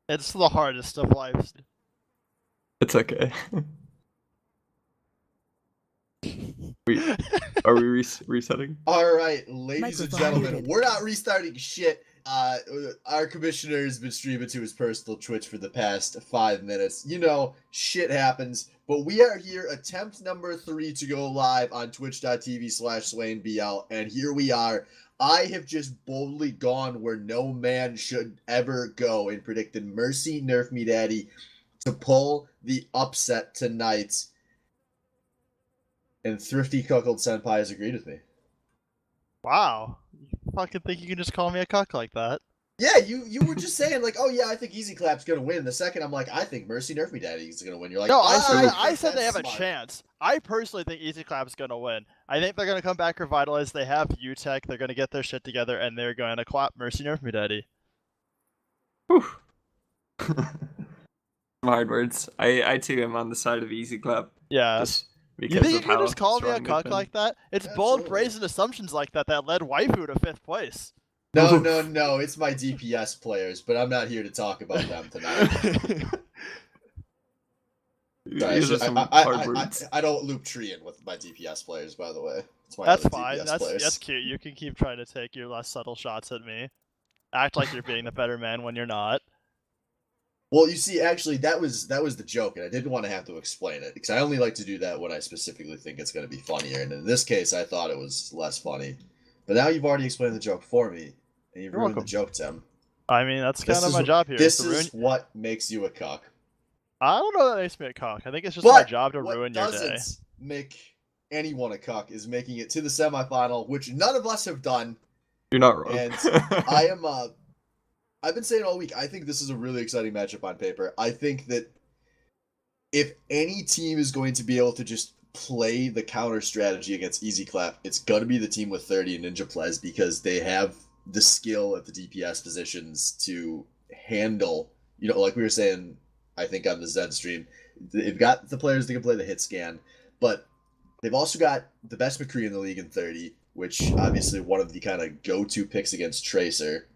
It's the hardest of life. It's okay. Are we resetting? All right, ladies and Microphone gentlemen, muted. we're not restarting shit. Our commissioner has been streaming to his personal Twitch for the past 5 minutes. You know, shit happens, but we are here, attempt number 3 to go live on twitch.tv/SwainBL, and here we are. I have just boldly gone where no man should ever go and predicted Mercy Nerf Me Daddy to pull the upset tonight. And Thrifty Cuckold Senpai has agreed with me. Wow. You fucking think you can just call me a cuck like that? Yeah, you were just saying, like, oh yeah, I think Easy Clap's gonna win. The second I'm like, I think Mercy Nerf Me Daddy is gonna win. You're like, No, I said they have smart. a chance. I personally think Easy Clap's gonna win. I think they're gonna come back revitalized. They have UTech. They're gonna get their shit together, and they're gonna clap Mercy Nerf Me Daddy. Whew. Some hard words. I too am on the side of Easy Clap. Yeah. Just You because think of you can how just call me a strong they've cuck been. like that? It's Absolutely. bold, brazen assumptions like that led Waifu to 5th place. No, it's my DPS players, but I'm not here to talk about them tonight. Sorry, These are some hard words. I don't loop tree in with my DPS players, by the way. It's my That's other fine. DPS players. That's cute. You can keep trying to take your less subtle shots at me. Act like you're being the better man when you're not. Well, you see, actually, that was the joke, and I didn't want to have to explain it because I only like to do that when I specifically think it's going to be funnier. And in this case, I thought it was less funny. But now you've already explained the joke for me, and you've ruined the joke, Tim. I mean, that's kind of my job here. This is what makes you a cuck. I don't know that makes me a cuck. I think it's just my job to ruin your day. What doesn't make anyone a cuck is making it to the semifinal, which none of us have done. You're not wrong. And I've been saying all week, I think this is a really exciting matchup on paper. I think that if any team is going to be able to just play the counter strategy against Easy Clap, it's going to be the team with 30 and Ninja Plez because they have the skill at the DPS positions to handle, like we were saying, I think on the Zed stream, they've got the players that can play the hit scan, but they've also got the best McCree in the league in 30, which obviously one of the kind of go-to picks against Tracer.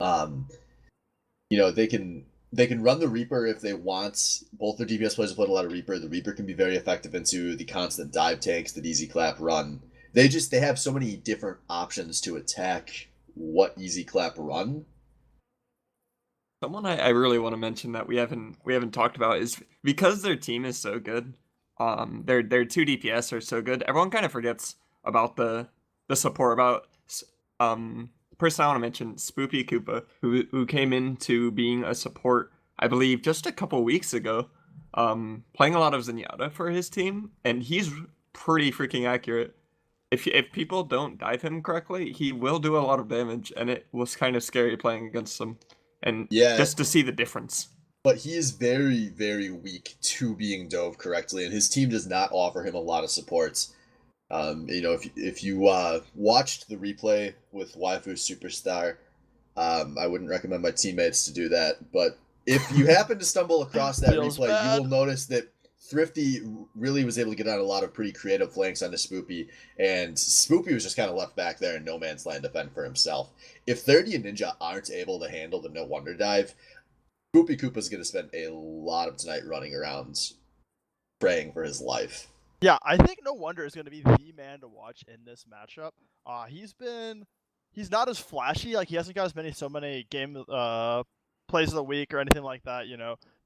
They can run the Reaper if they want. Both their DPS players have played a lot of Reaper. The Reaper can be very effective into the constant dive tanks that Easy Clap run. They have so many different options to attack what Easy Clap run. Someone I really want to mention that we haven't talked about is because their team is so good. Their 2 DPS are so good. Everyone kind of forgets about the support. About person I want to mention, Spoopy Koopa, who came into being a support, I believe, just a couple weeks ago, playing a lot of Zenyatta for his team, and he's pretty freaking accurate. If people don't dive him correctly, he will do a lot of damage, and it was kind of scary playing against him, and just to see the difference. But he is very, very weak to being dove correctly, and his team does not offer him a lot of supports. If you watched the replay with Waifu Superstar, I wouldn't recommend my teammates to do that. But if you happen to stumble across that replay, you will notice that Thrifty really was able to get on a lot of pretty creative flanks onto Spoopy, and Spoopy was just kind of left back there in no man's land to fend for himself. If 30 and Ninja aren't able to handle the No Wonder Dive, Spoopy Koopa's going to spend a lot of tonight running around praying for his life. Yeah, I think No Wonder is going to be the man to watch in this matchup. He's not as flashy, like he hasn't got so many game plays of the week or anything like that,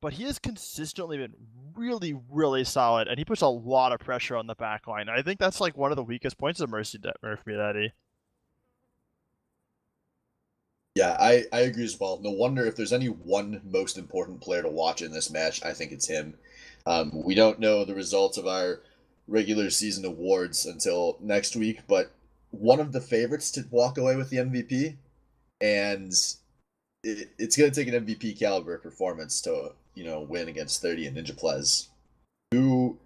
but he has consistently been really, really solid, and he puts a lot of pressure on the back line. I think that's like one of the weakest points of Mercy Me Daddy. Yeah, I agree as well. No wonder if there's any one most important player to watch in this match, I think it's him. We don't know the results of our regular season awards until next week, but one of the favorites to walk away with the MVP, and it's going to take an MVP caliber performance to win against 30 and Ninja Plez, who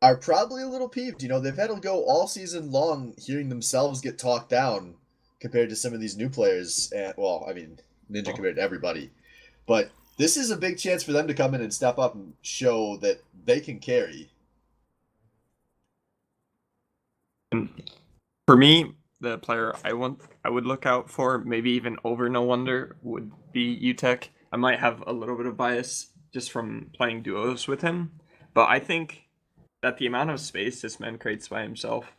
are probably a little peeved. They've had to go all season long hearing themselves get talked down compared to some of these new players. Ninja compared to everybody, but this is a big chance for them to come in and step up and show that they can carry. For me, the player I would look out for, maybe even over No Wonder, would be UTech. I might have a little bit of bias just from playing duos with him, but I think that the amount of space this man creates by himself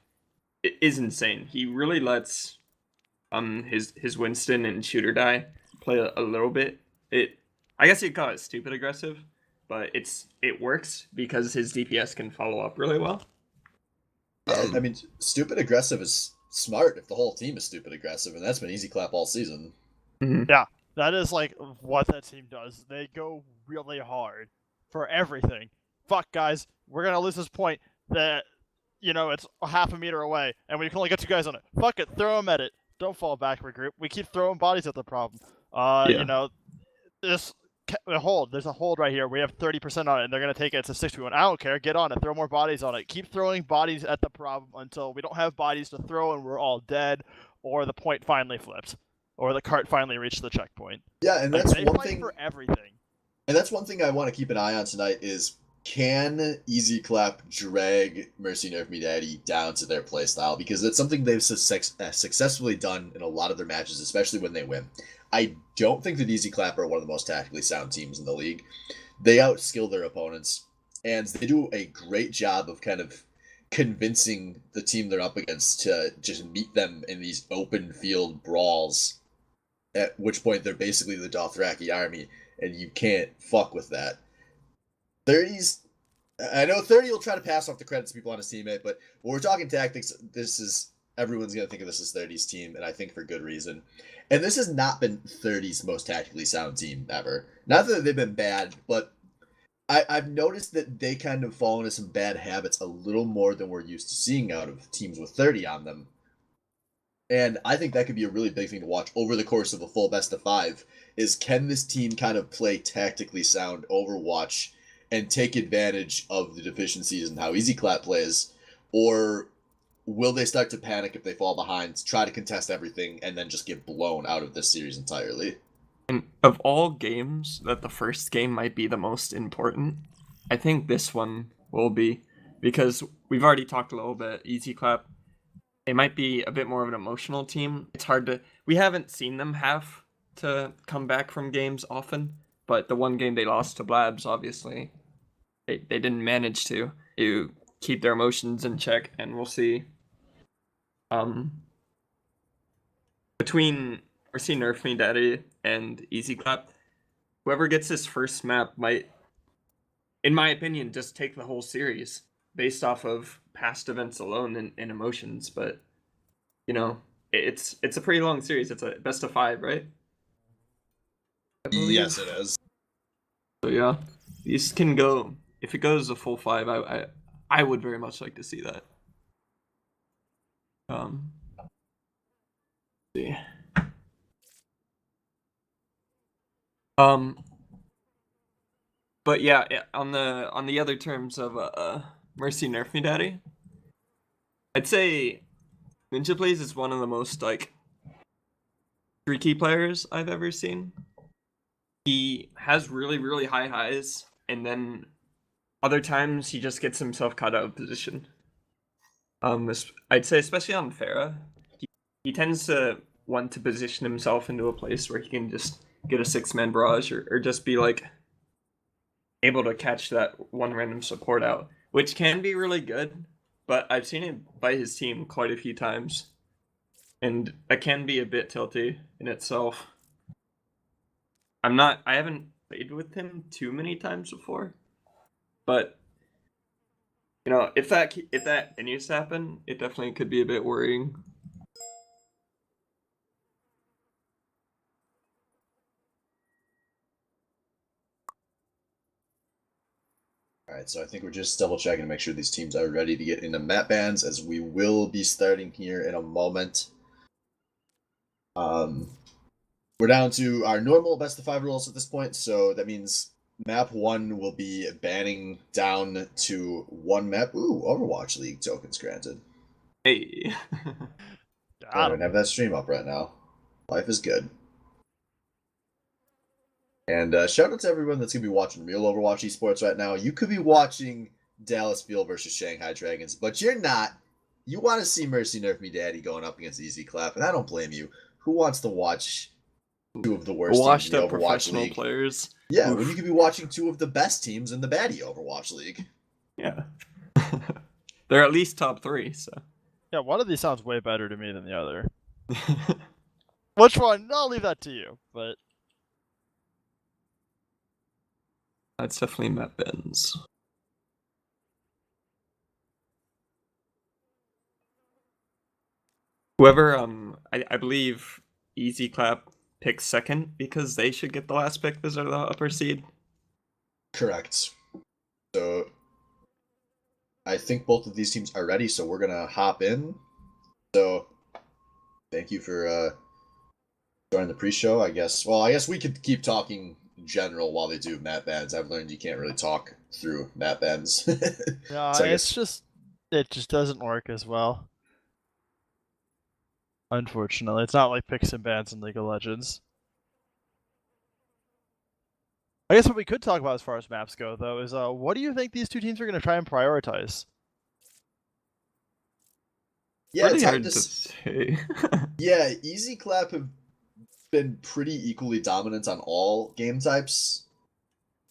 is insane. He really lets his Winston and Shooter Die play a little bit. I guess you'd call it stupid aggressive, but it works because his DPS can follow up really well. Yeah, I mean, stupid aggressive is smart if the whole team is stupid aggressive, and that's been easy clap all season. Yeah, that is like what that team does. They go really hard for everything. Fuck, guys, we're gonna lose this point that, you know, it's a half a meter away, and we can only get 2 guys on it. Fuck it, throw them at it. Don't fall back, regroup. We keep throwing bodies at the problem. You know, this hold. There's a hold right here. We have 30% on it, and they're gonna take it. It's a 6-1. I don't care. Get on it. Throw more bodies on it. Keep throwing bodies at the problem until we don't have bodies to throw and we're all dead, or the point finally flips, or the cart finally reached the checkpoint. Yeah, and Like, that's they one fight thing. for everything. And that's one thing I want to keep an eye on tonight is, can Easy Clap drag Mercy Nerf Me Daddy down to their playstyle? Because it's something they've successfully done in a lot of their matches, especially when they win. I don't think that Easy Clap are one of the most tactically sound teams in the league. They outskill their opponents, and they do a great job of kind of convincing the team they're up against to just meet them in these open field brawls, at which point they're basically the Dothraki army, and you can't fuck with that. 30's, I know 30 will try to pass off the credit to people on his teammate, but when we're talking tactics, this is, everyone's going to think of this as 30's team, and I think for good reason. And this has not been 30's most tactically sound team ever. Not that they've been bad, but I've noticed that they kind of fall into some bad habits a little more than we're used to seeing out of teams with 30 on them. And I think that could be a really big thing to watch over the course of a full best of 5, is can this team kind of play tactically sound Overwatch and take advantage of the deficiencies in how Easy Clap plays, or will they start to panic if they fall behind, try to contest everything, and then just get blown out of this series entirely? And of all games, that the first game might be the most important, I think this one will be, because we've already talked a little bit, Easy Clap, they might be a bit more of an emotional team. It's hard to, we haven't seen them have to come back from games often, but the one game they lost to Blabs, obviously, they didn't manage to keep their emotions in check, and we'll see. Between Mercy Nerf Me Daddy and Easy Clap, whoever gets this first map might, in my opinion, just take the whole series based off of past events alone and emotions. But you know, it's a pretty long series. It's a best of 5, right? Yes, it is. So yeah, these can go. If it goes a full 5, I would very much like to see that. See. But yeah, on the other terms of Mercy Nerf Me Daddy, I'd say Ninja Blaze is one of the most like streaky players I've ever seen. He has really, really high highs, and then other times he just gets himself caught out of position. I'd say especially on Pharah, he tends to want to position himself into a place where he can just get a 6-man barrage or just be like able to catch that one random support out, which can be really good, but I've seen him by his team quite a few times, and it can be a bit tilty in itself. I haven't played with him too many times before, but you know, if that continues to happen, it definitely could be a bit worrying. Alright, so I think we're just double checking to make sure these teams are ready to get into map bans, as we will be starting here in a moment. We're down to our normal best of 5 rules at this point, so that means map 1 will be banning down to 1 map. Ooh, Overwatch League tokens granted. Hey. I don't have that stream up right now. Life is good. And shout out to everyone that's going to be watching real Overwatch esports right now. You could be watching Dallas Fuel versus Shanghai Dragons, but you're not. you want to see Mercy Nerf Me Daddy going up against Easy Clap, and I don't blame you. Who wants to watch two of the worst teams Washed in the up Overwatch professional League? players. Yeah, Oof. when you could be watching two of the best teams in the baddie Overwatch League. Yeah. They're at least top 3, so. Yeah, one of these sounds way better to me than the other. Which one? I'll leave that to you. But That's definitely Matt Benz. Whoever, I believe Easy Clap picks second because they should get the last pick because they're the upper seed. Correct. So I think both of these teams are ready, so we're gonna hop in. So thank you for joining the pre-show. I guess we could keep talking in general while they do map bans. I've learned you can't really talk through map bans. yeah, So I it's guess just it just doesn't work as well. Unfortunately, it's not like picks and bans in League of Legends. I guess what we could talk about as far as maps go, though, is what do you think these two teams are going to try and prioritize? yeah, Pretty it's hard to say. Yeah, Easy Clap have been pretty equally dominant on all game types,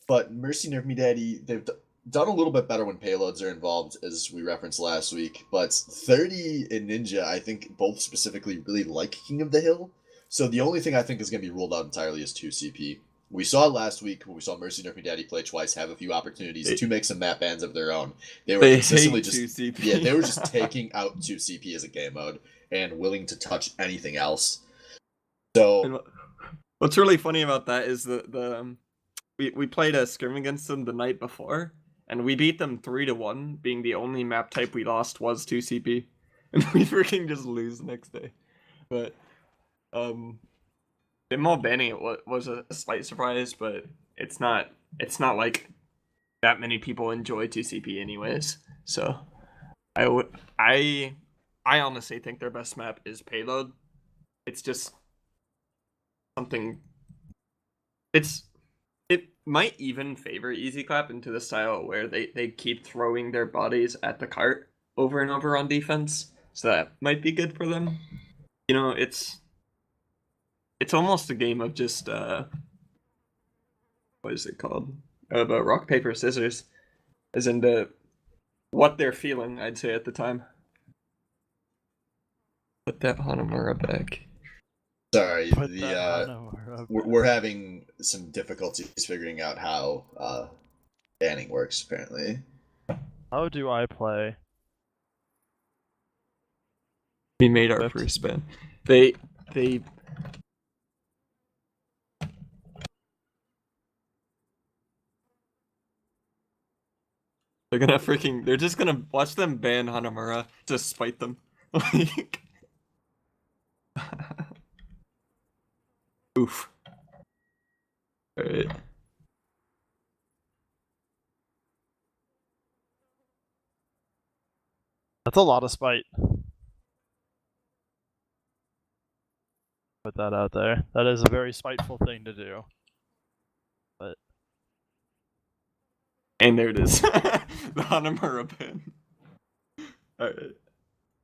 but Mercy Nerf Me Daddy, they've done a little bit better when payloads are involved, as we referenced last week. But 30 and Ninja, I think both specifically really like King of the Hill. So the only thing I think is going to be ruled out entirely is 2CP. We saw last week when we saw Mercy Nerf Me Daddy play twice, have a few opportunities to make some map bans of their own. They were They consistently hate just 2CP. Yeah, they were just taking out 2CP as a game mode and willing to touch anything else. So And what's really funny about that is we played a scrim against them the night before, and we beat them 3-1, being the only map type we lost was 2CP, and we freaking just lose the next day. But Binmall banning it was a slight surprise, but it's not like that many people enjoy 2CP anyways. So I honestly think their best map is Payload. It's just something. It might even favor Easy Clap into the style where they keep throwing their bodies at the cart over and over on defense. So that might be good for them. You know, it's almost a game of just what is it called? About rock, paper, scissors. As in what they're feeling, I'd say at the time. Put that Hanamura back. sorry, Put that on we're having some difficulties figuring out how banning works. Apparently, How do I play? We made our Whipped. first ban. They they're just gonna watch them ban Hanamura to spite them. Like oof. Alright. That's a lot of spite. Put that out there. That is a very spiteful thing to do. But And there it is. The Hanamura ban. Alright.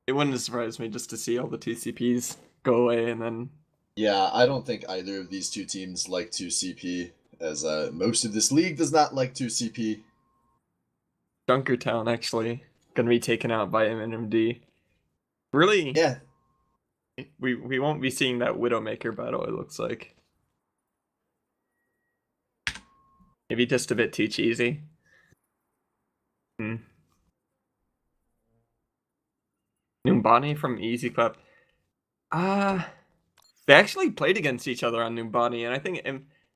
It wouldn't surprise me just to see all the TCPs go away and then yeah, I don't think either of these two teams like 2CP, as most of this league does not like 2CP. Junkertown actually gonna be taken out by MNMD. Really? Yeah, We won't be seeing that Widowmaker battle, it looks like. Maybe just a bit too cheesy. Numbani from Easy Clap. They actually played against each other on Numbani, and I think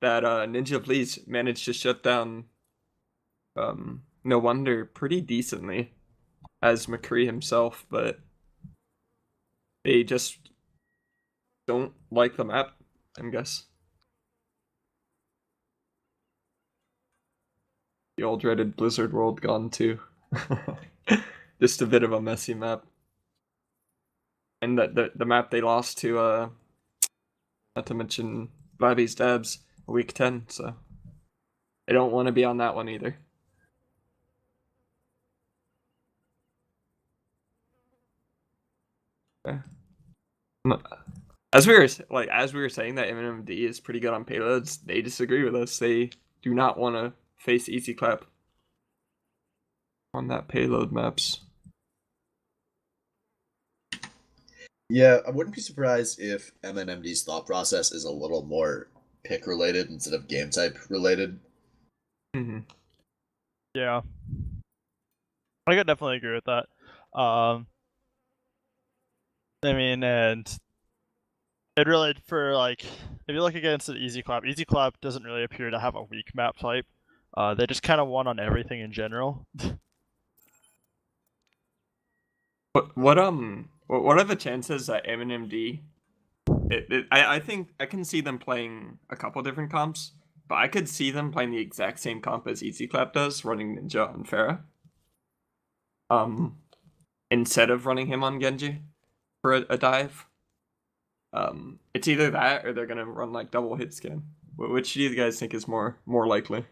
that Ninja Please managed to shut down No Wonder pretty decently as McCree himself, but they just don't like the map, I guess. The old dreaded Blizzard world gone too. Just a bit of a messy map. And the map they lost to not to mention Bobby's Dabs week 10, so I don't want to be on that one either. As we were saying that MNMD is pretty good on payloads, they disagree with us. They do not want to face easy clap on that payload maps. Yeah, I wouldn't be surprised if MNMD's thought process is a little more pick related instead of game type related. Mm-hmm. Yeah, I could definitely agree with that. I mean, and it really, for like, if you look against an Easy Clap doesn't really appear to have a weak map type. They just kind of won on everything in general. What are the chances that MNMD? I think I can see them playing a couple different comps, but I could see them playing the exact same comp as Easy Clap does, running Ninja on Pharah. Instead of running him on Genji for a dive. It's either that or they're gonna run like double hit scan. Which do you guys think is more likely?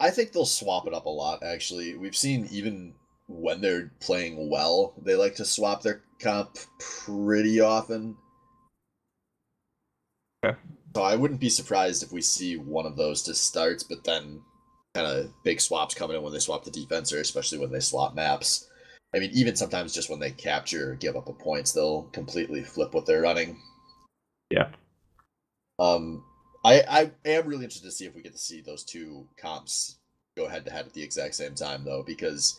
I think they'll swap it up a lot, actually. We've seen even when they're playing well, they like to swap their comp pretty often. Okay. So I wouldn't be surprised if we see one of those to start, but then kind of big swaps coming in when they swap the defense, or especially when they swap maps. I mean, even sometimes just when they capture or give up a points, they'll completely flip what they're running. Yeah. I am really interested to see if we get to see those two comps go head to head at the exact same time, though, because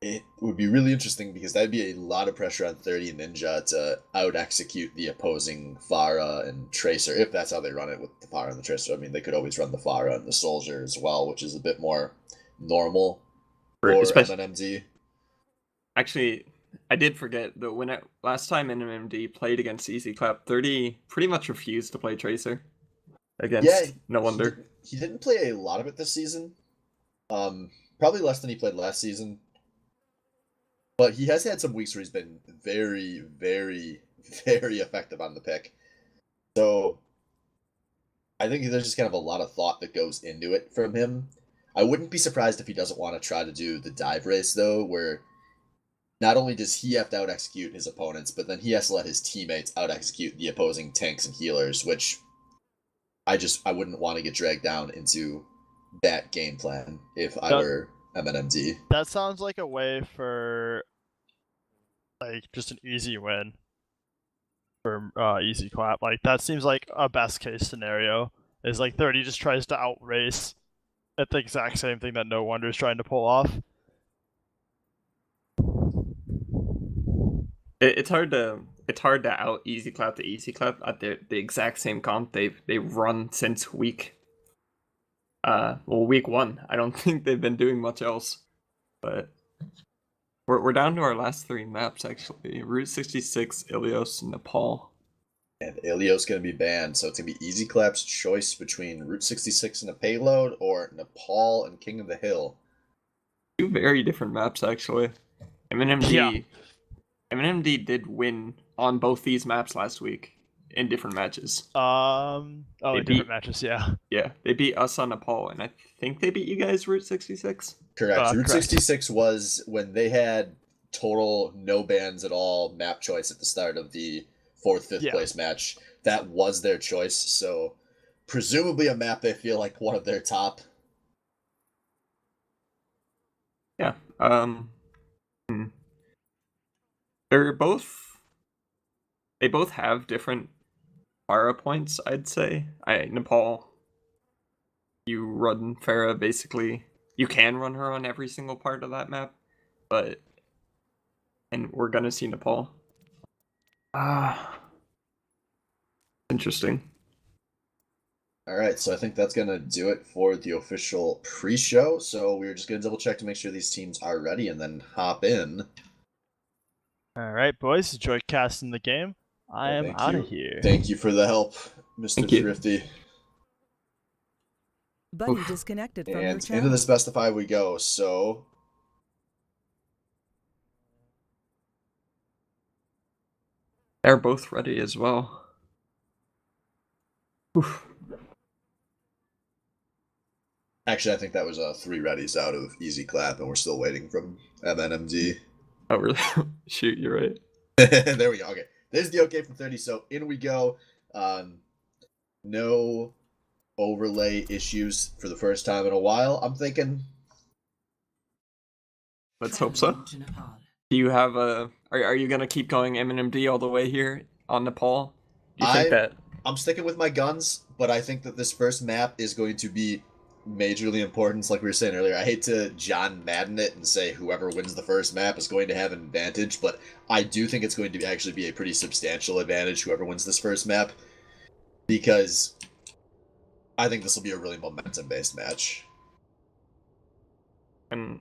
it would be really interesting, because that'd be a lot of pressure on 30 Ninja to out execute the opposing Pharah and Tracer, if that's how they run it with the Pharah and the Tracer. I mean, they could always run the Pharah and the Soldier as well, which is a bit more normal for MNMD. Actually, I did forget that last time MNMD played against Easy Clap, 30 pretty much refused to play Tracer against No Wonder. He didn't play a lot of it this season. Probably less than he played last season. But he has had some weeks where he's been very, very, very effective on the pick. So I think there's just kind of a lot of thought that goes into it from him. I wouldn't be surprised if he doesn't want to try to do the dive race, though, where not only does he have to out execute his opponents, but then he has to let his teammates out execute the opposing tanks and healers, which I wouldn't want to get dragged down into that game plan if I were MNMD. That sounds like a way for like just an easy win for Easy Clap. Like that seems like a best case scenario. Is like 30 just tries to outrace at the exact same thing that No Wonder is trying to pull off. It's hard to out Easy Clap to Easy Clap at the exact same comp they've run since week 1. I don't think they've been doing much else. But we're down to our last 3 maps actually. Route 66, Ilios, and Nepal. And Ilios going to be banned, so it's going to be Easy Clap's choice between Route 66 and a payload, or Nepal and King of the Hill. 2 very different maps actually. MNMD did win on both these maps last week in different matches. Different matches, yeah. Yeah, they beat us on Nepal, and I think they beat you guys Route 66. Correct. Route 66 was when they had total no bans at all map choice at the start of the 4th, 5th place match. That was their choice, so presumably a map they feel like one of their top. Yeah. They both have different Pharah points, I'd say. Nepal, you run Pharah basically. You can run her on every single part of that map, and we're gonna see Nepal. Interesting. All right, so I think that's going to do it for the official pre-show. So we're just going to double check to make sure these teams are ready and then hop in. All right, boys, enjoy casting the game. I am out of here. Thank you for the help, Mr. Thrifty. Buddy disconnected from your channel. Into the best of 5 we go, so... They're both ready as well. Oof. Actually, I think that was 3 readies out of Easy Clap, and we're still waiting from MNMD. Oh, really? Shoot, you're right. There we go. Okay, there's the okay from 30. So in we go. No overlay issues for the first time in a while. I'm thinking. Let's hope so. Do you have a? Are you gonna keep going MNMD all the way here on Nepal? Do you think that? I'm sticking with my guns, but I think that this first map is going to be majorly important. Like we were saying earlier, I hate to John Madden it and say whoever wins the first map is going to have an advantage, but I do think it's going to actually be a pretty substantial advantage whoever wins this first map, because I think this will be a really momentum-based match. And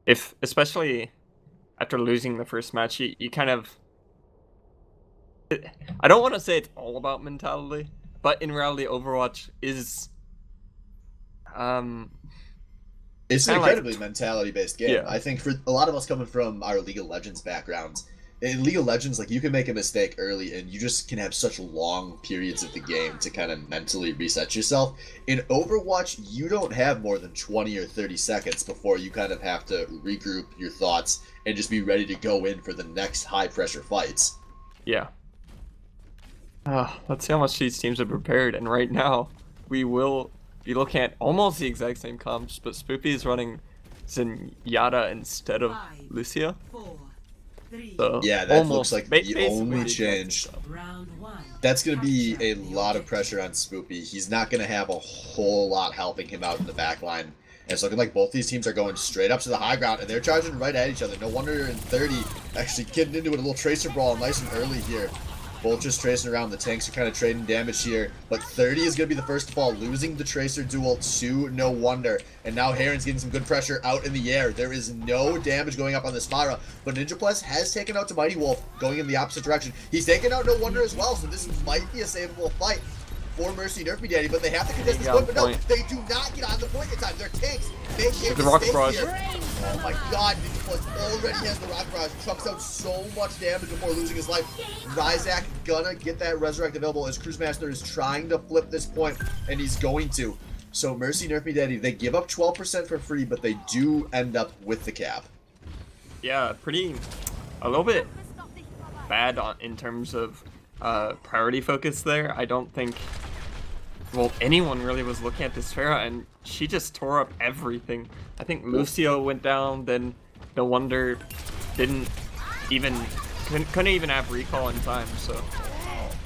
if, especially after losing the first match, you kind of... I don't want to say it's all about mentality, but in reality, Overwatch is... It's an incredibly mentality-based game. Yeah. I think for a lot of us coming from our League of Legends backgrounds, in League of Legends, like, you can make a mistake early and you just can have such long periods of the game to kind of mentally reset yourself. In Overwatch, you don't have more than 20 or 30 seconds before you kind of have to regroup your thoughts and just be ready to go in for the next high-pressure fights. Yeah. Let's see how much these teams have prepared, and right now, we will be looking at almost the exact same comps, but Spoopy is running Zenyatta instead of Lucio. So Yeah, that looks like the only change. That's going to be a lot of pressure on Spoopy. He's not going to have a whole lot helping him out in the back line. And it's looking like both these teams are going straight up to the high ground, and they're charging right at each other. No wonder in 30, actually getting into it, a little tracer brawl nice and early here. Both just tracing around. The tanks are kind of trading damage here. But 30 is going to be the first to fall, losing the Tracer duel to No Wonder. And now Heron's getting some good pressure out in the air. There is no damage going up on the Spyra. But NinjaPlus has taken out to Mighty Wolf, going in the opposite direction. He's taken out No Wonder as well, so this might be a savable fight for Mercy Nerf Me Daddy, but they have to contest this point. But no, they do not get on the point in time. They're tanks. They can't stay here. Oh my god, NinjaPlus already has the Rock Barrage. Chucks out so much damage before losing his life. Ryzak gonna get that Resurrect available as Cruisemaster is trying to flip this point, and he's going to. So Mercy Nerf Me Daddy, they give up 12% for free, but they do end up with the cap. Yeah, a little bit bad in terms of priority focus there. I don't think, well, anyone really was looking at this Pharah, and she just tore up everything. I think Lucio went down, then No Wonder couldn't even have recall in time, so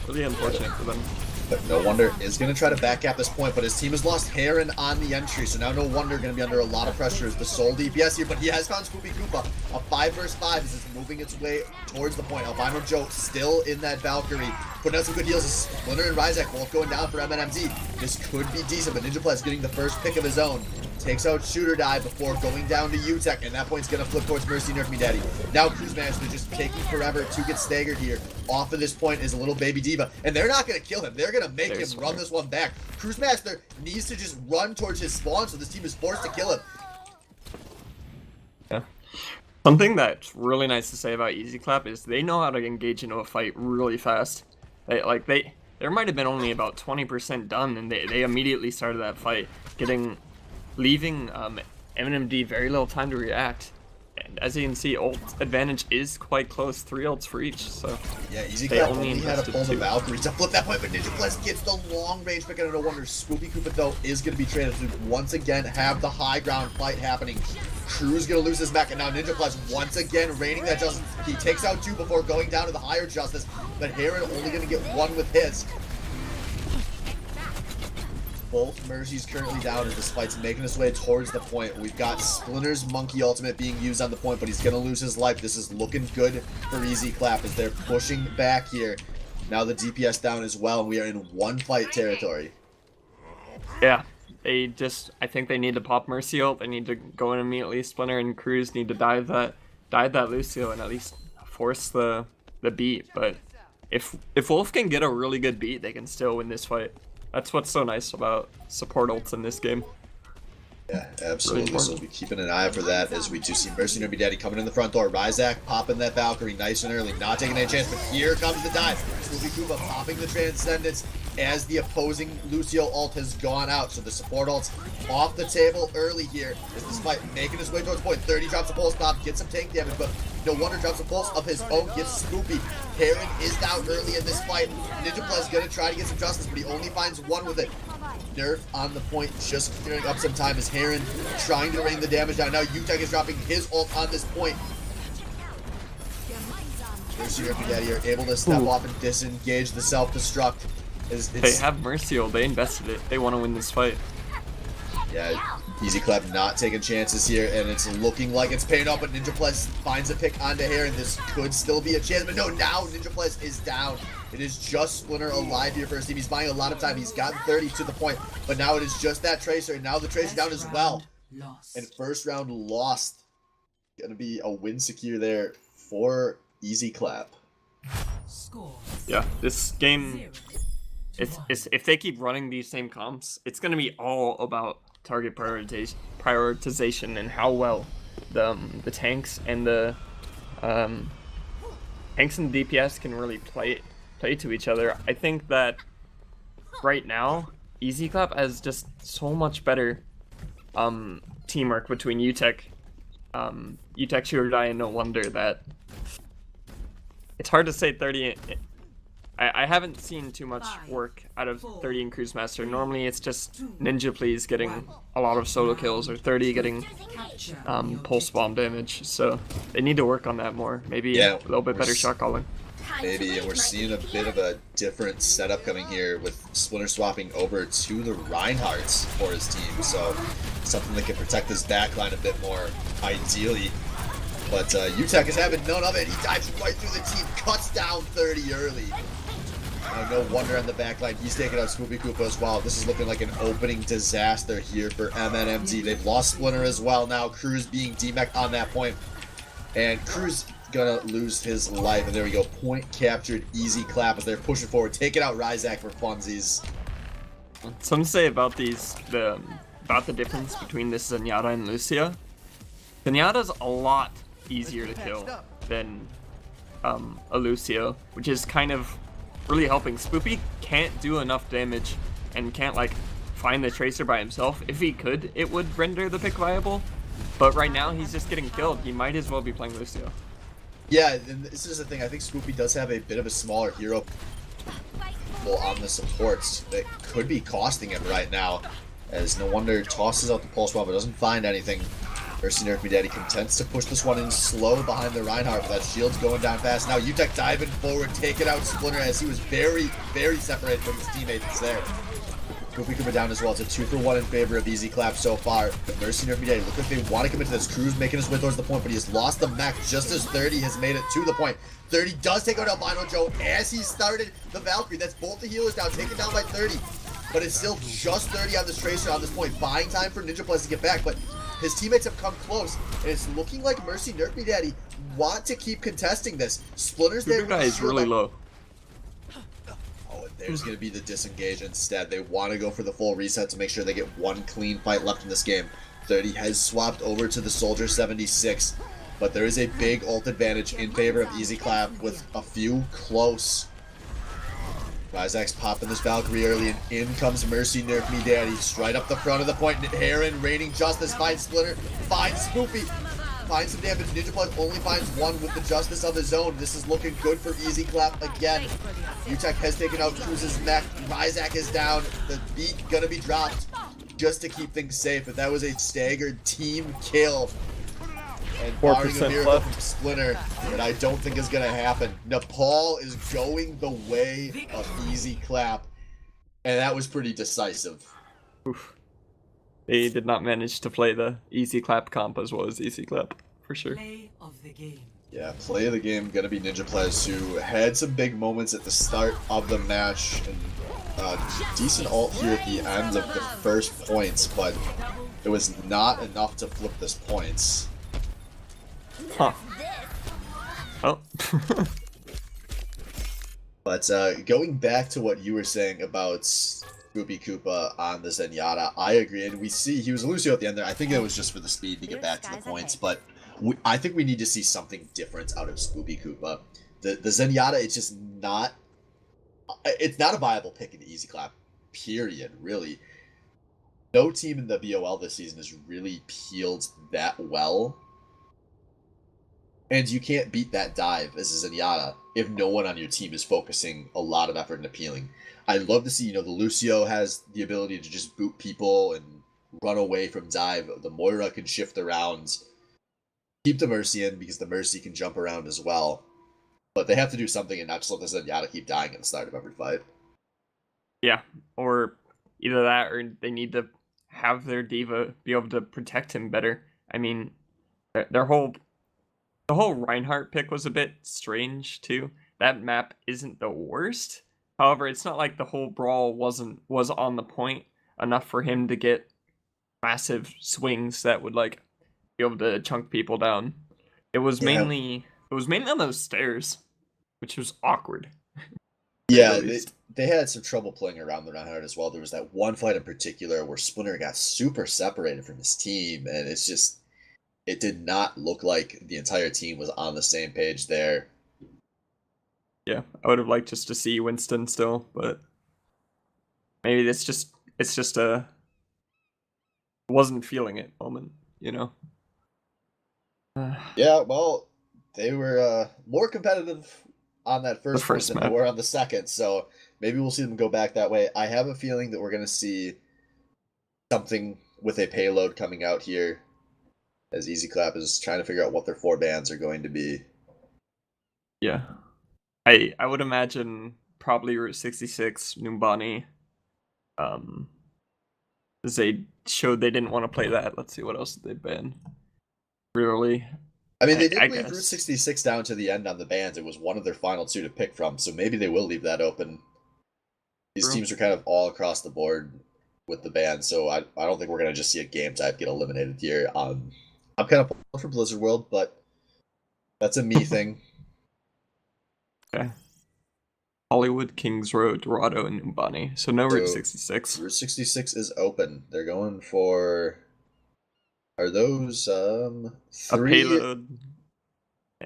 really unfortunate for them. But No Wonder is going to try to back cap this point, but his team has lost Heron on the entry, so now No Wonder going to be under a lot of pressure as the sole DPS here, but he has found Spoopy Koopa. A 5 vs 5 as it's moving its way towards the point. Albino Joe still in that Valkyrie, putting out some good heals. Splinter and Ryzak both going down for MNMD. This could be decent, but NinjaPlus getting the first pick of his own. Takes out Shooter Die before going down to UTech, and that point's going to flip towards Mercy Nerf Me Daddy. Now Cruisemaster just taking forever to get staggered here. Off of this point is a little baby diva, and they're not going to kill him. They're going to make him run this one back. Cruisemaster needs to just run towards his spawn, so this team is forced to kill him. Yeah. Something that's really nice to say about Easy Clap is they know how to engage into a fight really fast. There might have been only about 20% done, and they immediately started that fight, leaving MNMD very little time to react. And as you can see, ult advantage is quite close, 3 ults for each, so yeah, Easy Clap only had to pull the Valkyrie to flip that point, but NinjaPlus gets the long range pick, and No Wonder Spoopy Koopa though is going to be traded to once again have the high ground fight happening. Crew's going to lose his mech, and now NinjaPlus once again reigning that justice. He takes out 2 before going down to the higher justice, but Heron only going to get 1 with his. Both Mercies currently down as this fight's making its way towards the point. We've got Splinter's Monkey Ultimate being used on the point, but he's going to lose his life. This is looking good for Easy Clap as they're pushing back here. Now the DPS down as well, and we are in one fight territory. Yeah, I think they need to pop Mercy ult. They need to go in immediately. Splinter and Cruz need to dive that Lucio and at least force the beat. But if Wolf can get a really good beat, they can still win this fight. That's what's so nice about support ults in this game. Yeah, absolutely. Really so we'll be keeping an eye for that as we do see Mercy Nerf Me Daddy coming in the front door. Ryzak popping that Valkyrie nice and early, not taking any chance, but here comes the dive. Spoopy Koopa popping the Transcendence as the opposing Lucio ult has gone out. So the support ult's off the table early here as this fight making its way towards point. 30 drops a pulse pop, gets some tank damage, but No Wonder drops a pulse of his own, gets Spoopy. Heron is down early in this fight. NinjaPlay's gonna try to get some justice, but he only finds one with it. Nerf on the point, just clearing up some time as Heron trying to rain the damage down. Now Utek is dropping his ult on this point. Mercy Nerfy Daddy are able to step off and disengage the self-destruct. They have Mercy ult, they invested it. They want to win this fight. Yeah, Easy Clap not taking chances here, and it's looking like it's paying off, but NinjaPlez finds a pick onto Heron. This could still be a chance, but no, now NinjaPlez is down. It is just Splinter alive here for his team. He's buying a lot of time. He's gotten 30 to the point, but now it is just that Tracer, and now the Tracer down as well. And first round lost. Gonna be a win secure there for Easy Clap. Yeah, this game, if they keep running these same comps, it's gonna be all about target prioritization and how well the tanks and the DPS can really play to each other. I think that right now Easy Clap has just so much better teamwork between Utek, Shooter Die, and No Wonder that it's hard to say 30. I haven't seen too much work out of 30 and Cruise Master. Normally it's just Ninja Please getting a lot of solo kills, or 30 getting pulse bomb damage. So they need to work on that more. Maybe a little bit better shot calling. Maybe, and we're seeing a bit of a different setup coming here with Splinter swapping over to the Reinhardts for his team. So something that can protect his backline a bit more, ideally. But Utek is having none of it. He dives right through the team, cuts down 30 early. No Wonder on the backline. He's taking out Spoopy Koopa as well. This is looking like an opening disaster here for MNMD. They've lost Splinter as well now. Cruz being DMEC on that point. And Cruz gonna lose his life. And there we go. Point captured. Easy Clap as they're pushing forward. Taking out Ryzak for funsies. Something to say about about the difference between this Zenyatta and Lucio. Zenyatta's a lot easier to kill than a Lucio, which is kind of really helping. Spoopy can't do enough damage and can't like find the Tracer by himself. If he could, it would render the pick viable, but right now he's just getting killed. He might as well be playing Lucio. Yeah, and this is the thing. I think Spoopy does have a bit of a smaller hero pool on the supports that could be costing him right now, as No Wonder tosses out the pulse bomb but doesn't find anything. Mercy Nerfy Daddy contents to push this one in slow behind the Reinhardt, but that shield's going down fast. Now Utek diving forward, taking out Splinter as he was very, very separated from his teammates there. Goofy coming down as well. It's a 2-for-1 in favor of Easy Clap so far. But Mercy Nerfy Daddy look like they want to commit to this. Cruz making his way towards the point, but he has lost the mech just as 30 has made it to the point. 30 does take out Albino Joe as he started the Valkyrie. That's both the healers now, taken down by 30. But it's still just 30 on this Tracer on this point. Buying time for NinjaPlez to get back, but his teammates have come close, and it's looking like Mercy Nerfy Daddy want to keep contesting this. Splinter's there. Shooter Die is really low. Oh, and there's going to be the disengage instead. They want to go for the full reset to make sure they get one clean fight left in this game. 30 has swapped over to the Soldier 76, but there is a big ult advantage in favor of Easy Clap with a few close. Ryzak's popping this Valkyrie early, and in comes Mercy Nerfy Daddy. Straight up the front of the point. Heron raining justice, finds Splinter, finds Spoopy, finds some damage. NinjaPlez only finds one with the justice of his own. This is looking good for Easy Clap again. Utek has taken out Cruz's mech. Ryzak is down. The beat gonna be dropped just to keep things safe, but that was a staggered team kill. And barring a miracle from Splinter, that I don't think is going to happen. Nepal is going the way of Easy Clap, and that was pretty decisive. Oof. They did not manage to play the Easy Clap comp as well as Easy Clap, for sure. Play of the game. Yeah, play of the game going to be NinjaPlez, who had some big moments at the start of the match, and decent ult here at the end of the first points, but it was not enough to flip this points. Huh. Oh. But going back to what you were saying about Spoopy Koopa on the Zenyatta, I agree, and we see he was a Lucio at the end there. I think it was just for the speed to get back to the points, but I think we need to see something different out of Spoopy Koopa. The Zenyatta, it's just not... It's not a viable pick in Easy Clap, period, really. No team in the BOL this season has really peeled that well. And you can't beat that dive as a Zenyatta if no one on your team is focusing a lot of effort and appealing. I'd love to see, the Lucio has the ability to just boot people and run away from dive. The Moira can shift around. Keep the Mercy in because the Mercy can jump around as well. But they have to do something and not just let the Zenyatta keep dying at the start of every fight. Yeah, or either that or they need to have their diva be able to protect him better. I mean, their whole the whole Reinhardt pick was a bit strange too. That map isn't the worst. However, it's not like the whole brawl was on the point enough for him to get massive swings that would like be able to chunk people down. It was Yeah. mainly on those stairs, which was awkward. Yeah, they had some trouble playing around the Reinhardt as well. There was that one fight in particular where Splinter got super separated from his team, and it did not look like the entire team was on the same page there. Yeah, I would have liked just to see Winston still, but maybe it's just a wasn't feeling it moment, you know. Yeah, well, they were more competitive on that The first first than they map. were on the second, so maybe we'll see them go back that way. I have a feeling that we're going to see something with a payload coming out here as Easy Clap is trying to figure out what their 4 bans are going to be. Yeah. I would imagine probably Route 66, Numbani. As they showed they didn't want to play that. Let's see what else did they ban. Really, I mean, they did I leave Route guess 66 down to the end on the bans. It was one of their final 2 to pick from, so maybe they will leave that open. These True. teams are kind of all across the board with the ban, so I don't think we're going to just see a game type get eliminated here. I'm kind of pulling for Blizzard World, but that's a me thing. Okay. Hollywood, Kings Road, Dorado, and Numbani. So no Route 66. Route 66 is open. They're going for. Are those A three payload.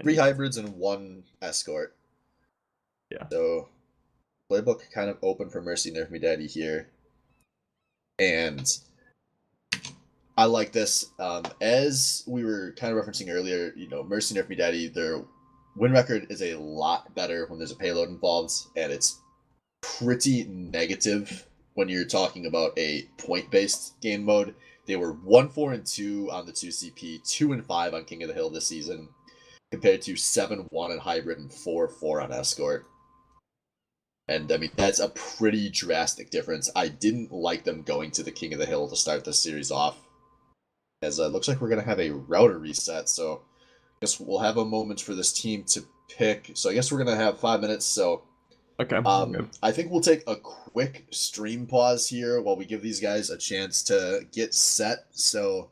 three hybrids and 1 escort? Yeah. So playbook kind of open for Mercy Nerf Me Daddy here, and I like this. As we were kind of referencing earlier, Mercy Nerf Me Daddy, their win record is a lot better when there's a payload involved, and it's pretty negative when you're talking about a point-based game mode. They were 1-4-2 on the 2CP, 2-5 on King of the Hill this season, compared to 7-1 in Hybrid and 4-4 on Escort. And I mean, that's a pretty drastic difference. I didn't like them going to the King of the Hill to start this series off, as it looks like we're going to have a router reset. So I guess we'll have a moment for this team to pick. So I guess we're going to have 5 minutes. So Okay. I think we'll take a quick stream pause here while we give these guys a chance to get set. So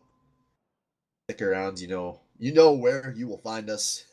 stick around. You know where you will find us.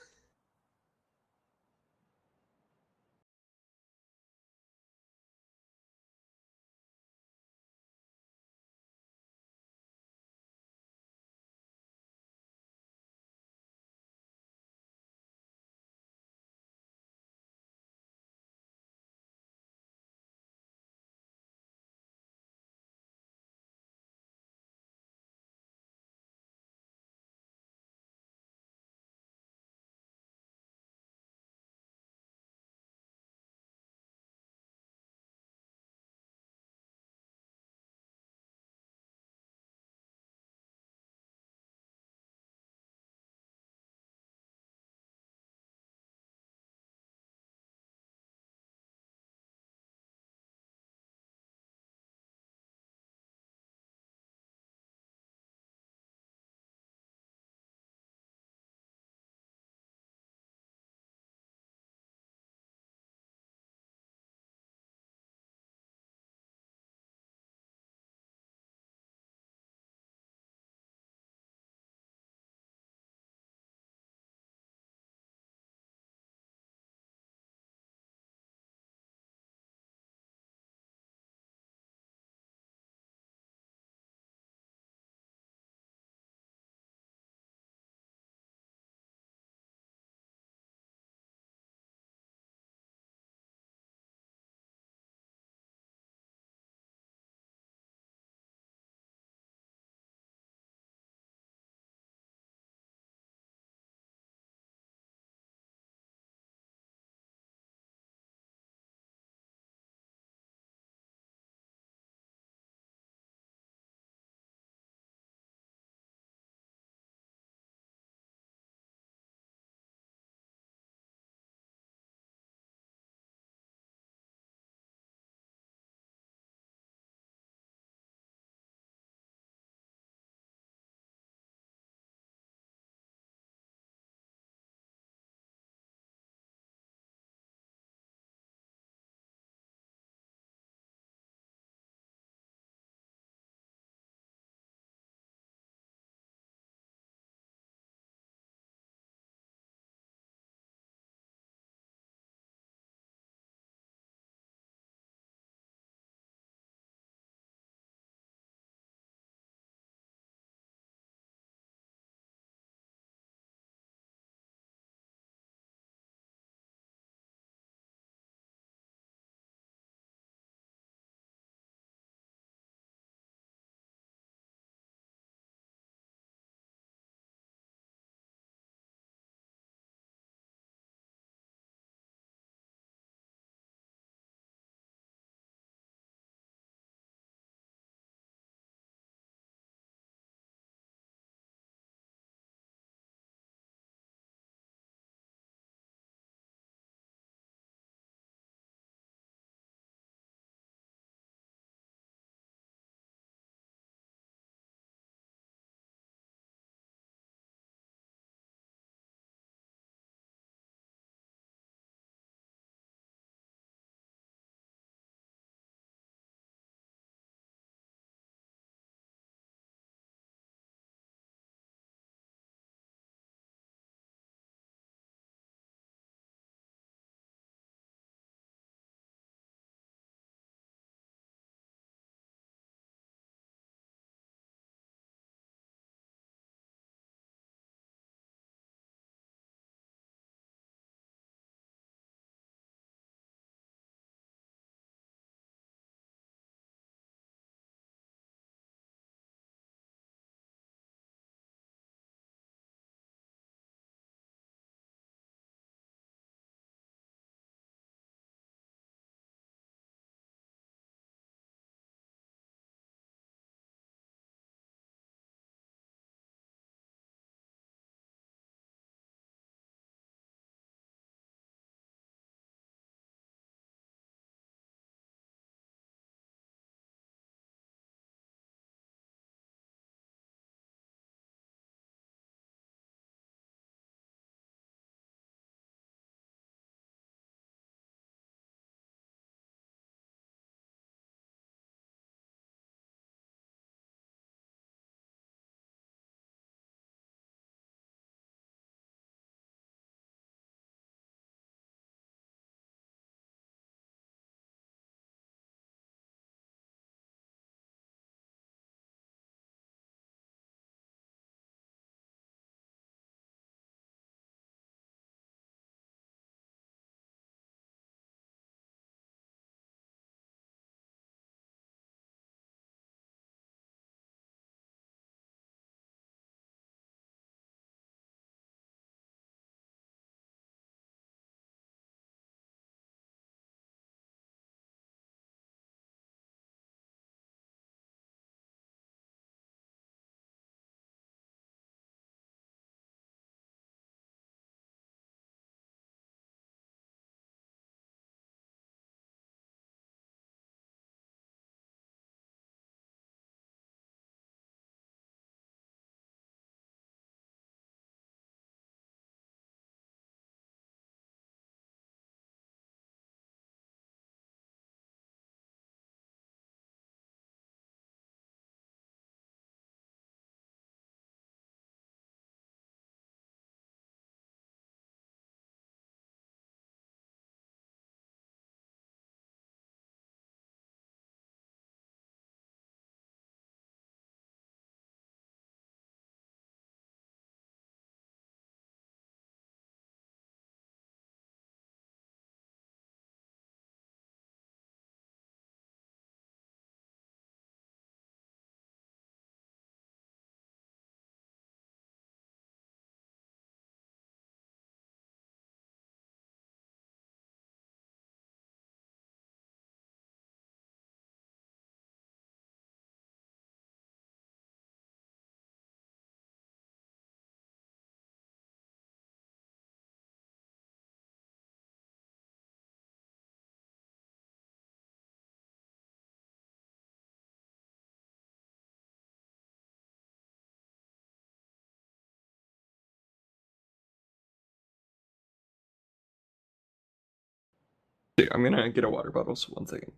Dude, I'm gonna get a water bottle, so 1 second.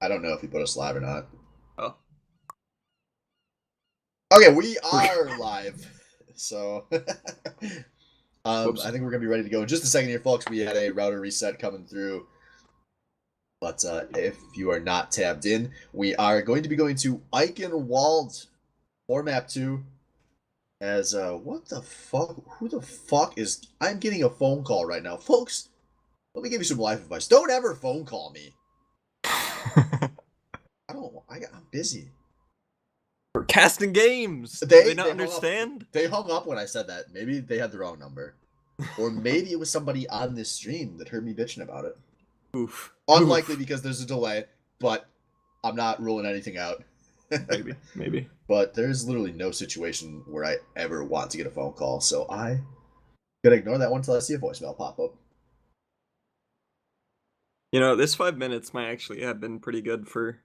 I don't know if he put us live or not. Oh. Okay, we are live. So I Whoops. think we're gonna be ready to go in just a second here, folks. We had a router reset coming through. But if you are not tabbed in, we are going to be going to Eichenwald for map 2. As what the fuck? Who the fuck is? I'm getting a phone call right now, folks. Let me give you some life advice. Don't ever phone call me. I'm busy. We're casting games. They Do they not hung up. understand? They hung up when I said that. Maybe they had the wrong number, or maybe it was somebody on this stream that heard me bitching about it. Oof. Unlikely Oof. because there's a delay, but I'm not ruling anything out. Maybe. But there's literally no situation where I ever want to get a phone call, so I gotta ignore that one until I see a voicemail pop up. You know, this 5 minutes might actually have been pretty good for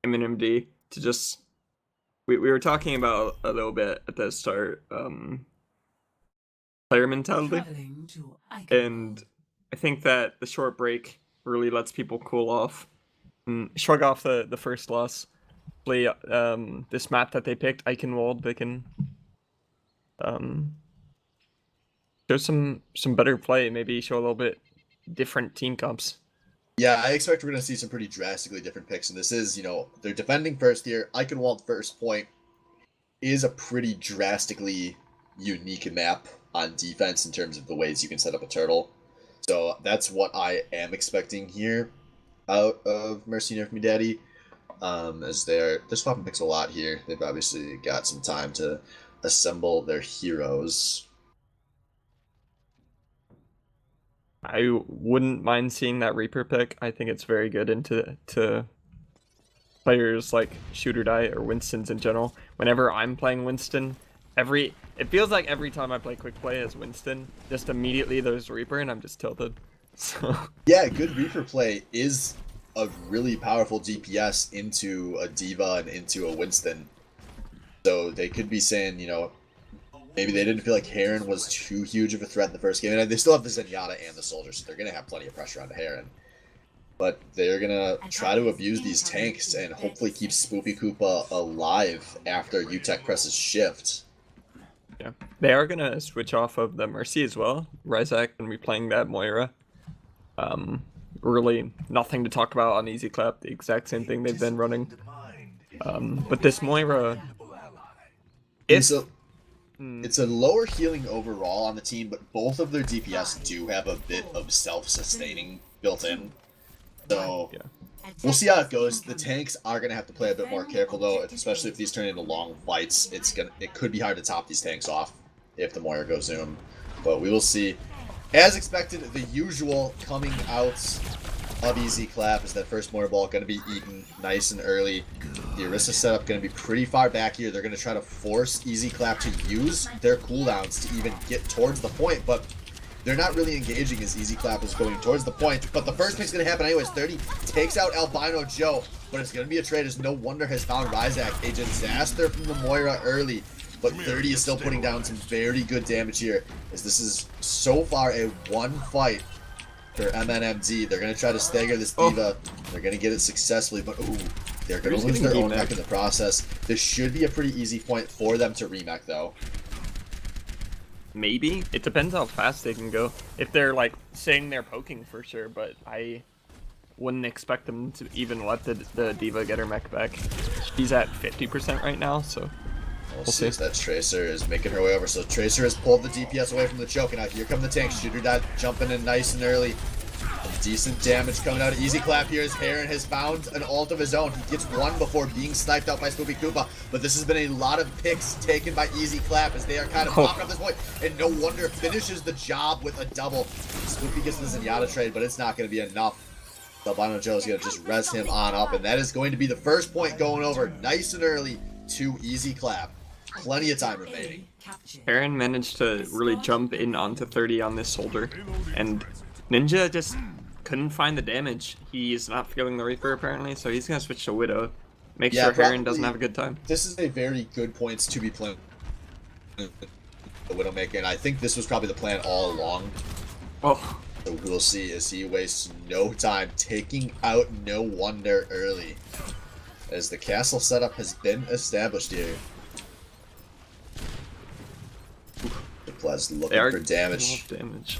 MNMD to just. We were talking about a little bit at the start, player mentality, and I think that the short break really lets people cool off and shrug off the first loss. Play this map that they picked, Eichenwald, they can show some better play, maybe show a little bit different team comps. Yeah, I expect we're going to see some pretty drastically different picks, and this is, they're defending first here. Eichenwald first point is a pretty drastically unique map on defense in terms of the ways you can set up a turtle. So that's what I am expecting here out of Mercy Nerf Me Daddy. As they're swapping picks a lot here. They've obviously got some time to assemble their heroes. I wouldn't mind seeing that Reaper pick. I think it's very good into players like Shooter Die or Winston's in general. Whenever I'm playing Winston, it feels like every time I play quick play as Winston, just immediately there's Reaper and I'm just tilted. So yeah, good Reaper play is a really powerful DPS into a D.Va and into a Winston. So they could be saying, maybe they didn't feel like Heron was too huge of a threat in the first game. And they still have the Zenyatta and the Soldier, so they're going to have plenty of pressure on Heron. But they're going to try to abuse these tanks and hopefully keep Spoopy Koopa alive after UTech presses shift. Yeah, they are going to switch off of the Mercy as well. Ryzak and be playing that Moira. Really nothing to talk about on Easy Clap, the exact same thing they've been running. But this Moira, it's a lower healing overall on the team, but both of their DPS do have a bit of self-sustaining built in. So yeah. We'll see how it goes. The tanks are going to have to play a bit more careful though, especially if these turn into long fights. It could be hard to top these tanks off if the Moira goes Zoom. But we will see. As expected, the usual coming out of Easy Clap is that first Moira ball going to be eaten nice and early. The Orisa setup going to be pretty far back here. They're going to try to force Easy Clap to use their cooldowns to even get towards the point, but they're not really engaging as Easy Clap is going towards the point. But the first pick's going to happen anyways. 30 takes out Albino Joe, but it's going to be a trade as no wonder has found Ryzak. A disaster from the Moira early. But 30 is still putting down some very good damage here, as this is so far a one fight for MNMD. They're going to try to stagger this D.Va. They're going to get it successfully, but ooh, they're going to lose their own mech in the process. This should be a pretty easy point for them to remech, though. Maybe. It depends how fast they can go. If they're, like, saying they're poking for sure, but I wouldn't expect them to even let the D.Va get her mech back. She's at 50% right now, so... We'll see as that Tracer is making her way over. So Tracer has pulled the DPS away from the choke, and now here come the tanks. Shooter Dad jumping in nice and early. Some decent damage coming out of Easy Clap here as Heron has found an ult of his own. He gets one before being sniped out by Spoopy Koopa, but this has been a lot of picks taken by Easy Clap as they are kind of popping up this point, and no wonder finishes the job with a double. Spoopy gets the Zenyatta trade, but it's not going to be enough. Albino Joe's going to just res him on up, and that is going to be the first point going over nice and early to Easy Clap. Plenty of time remaining. Aaron managed to really jump in onto 30 on this Soldier, and Ninja just couldn't find the damage. He is not feeling the Reaper apparently, so he's gonna switch to Widow. make Yeah, sure Heron doesn't probably. have a good time. This is a very good points to be playing the Widowmaker, and I think this was probably the plan all along. Oh, So we'll see as he wastes no time taking out No Wonder early, as the castle setup has been established here. The Plez they looking are for damage. damage.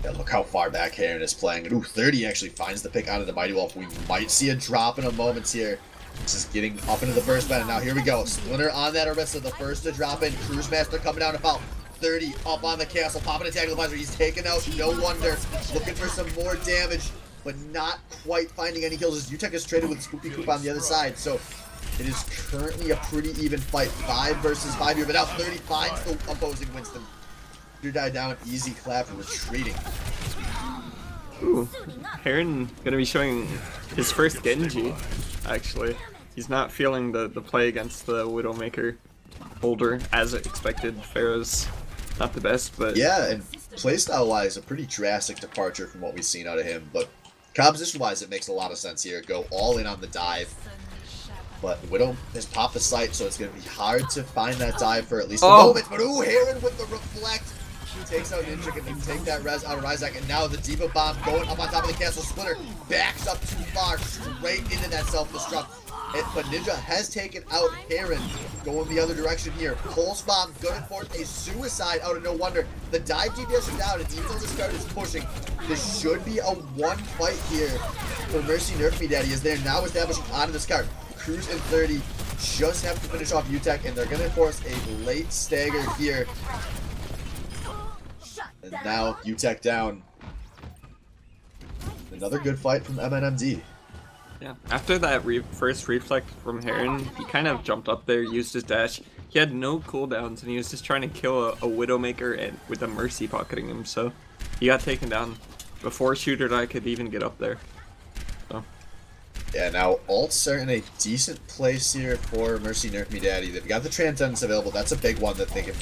Yeah, look how far back Heron is playing. And ooh, 30 actually finds the pick out of the Mighty Wolf. We might see a drop in a moment here. This is getting up into the burst band. Now here we go. Splinter on that Orisa, the first to drop in. Cruise Master coming down to foul. 30 up on the castle, popping a tag advisor. He's taken out No Wonder. Looking for some more damage, but not quite finding any kills as UTEC is traded with Spoopy Coop on the other side. So it is currently a pretty even fight. 5 versus 5 here, but now 30 finds the opposing Winston. You died down, easy clap, retreating. Ooh, Heron gonna be showing his first Genji, actually. He's not feeling the play against the Widowmaker holder as expected. Pharaoh's not the best, but... Yeah, and playstyle-wise, a pretty drastic departure from what we've seen out of him, but composition-wise, it makes a lot of sense here. Go all in on the dive. But Widow has popped the sight, so it's going to be hard to find that dive for at least a moment. But ooh, Heron with the reflect. Takes out Ninja, can take that res out of Ryzak, and now the Diva Bomb going up on top of the castle. Splinter backs up too far, straight into that self-destruct. But Ninja has taken out Heron, going the other direction here. Pulse Bomb going forth a suicide out of No Wonder. The dive DPS are down, and even though this card is pushing, this should be a one fight here for Mercy Nerf Me Daddy, as they're now establishing onto this card. Cruz and 30 just have to finish off UTEC, and they're going to force a late stagger here. And now UTEC down. Another good fight from MNMD. Yeah, after that first reflect from Heron, he kind of jumped up there, used his dash. He had no cooldowns, and he was just trying to kill a Widowmaker and with a Mercy pocketing him, so he got taken down before Shooter I could even get up there. So. Yeah, now ults are in a decent place here for Mercy Nerf Me Daddy. They've got the Transcendence available. That's a big one that they can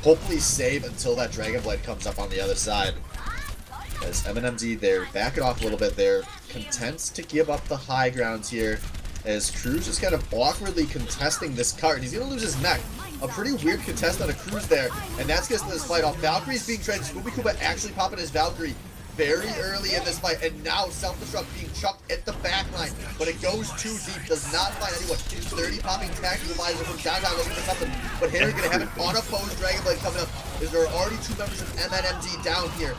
hopefully save until that Dragon Blade comes up on the other side. As MNMD, they're backing off a little bit. They're content to give up the high ground here, as Cruz is kind of awkwardly contesting this cart. He's going to lose his mech. A pretty weird contest on a Cruz there, and that's because of this fight off. Valkyrie's being traded. Scooby Koopa actually popping his Valkyrie very early in this fight, and now self-destruct being chucked at the back line, but it goes too deep, does not find anyone. 30 popping tactical visor from downtown looking for something, but Harry gonna have an unopposed Dragon Blade coming up, as there are already 2 members of MNMD down here.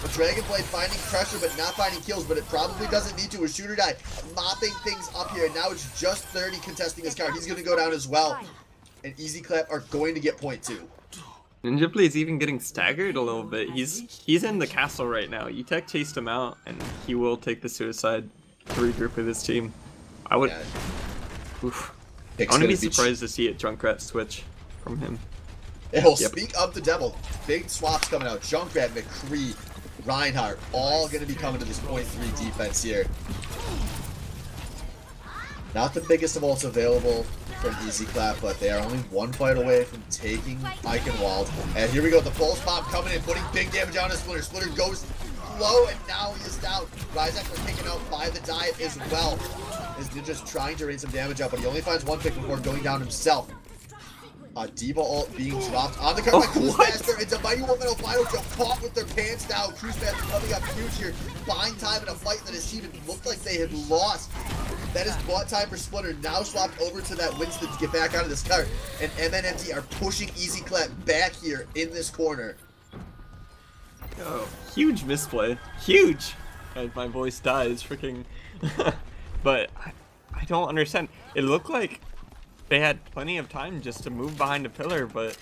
The Dragon Blade finding pressure but not finding kills, but it probably doesn't need to. A Shooter die mopping things up here, and now it's just 30 contesting his card. He's gonna go down as well, and Easy Clap are going to get point 2. Ninja Play's even getting staggered a little bit. He's in the castle right now. UTEC chased him out, and he will take the suicide to regroup with his team. I would. Yeah. Oof. I wouldn't be surprised to see a Junkrat switch from him. It'll speak of the devil. Big swaps coming out. Junkrat, McCree, Reinhardt, all going to be coming to this point 3 defense here. Not the biggest of ults available from Easy Clap, but they are only 1 fight away from taking Eichenwald. And here we go, the pulse bomb coming in, putting big damage on his Splinter. Splinter goes low, and now he is down. Ryzak was taken out by the dive as well, as Ninja's trying to raise some damage out, but he only finds 1 pick before going down himself. Diva ult being dropped on the card by Cruise Master. It's a Mighty Wolf and Albino Joe caught with their pants down. Cruise Master coming up huge here, buying time in a fight that his team looked like they had lost. That is bought time for Splinter, now swapped over to that Winston to get back out of this cart. And MNMD are pushing Easy Clap back here in this corner. Oh, huge misplay. Huge! And my voice dies, freaking. But I don't understand. It looked like they had plenty of time just to move behind a pillar, but...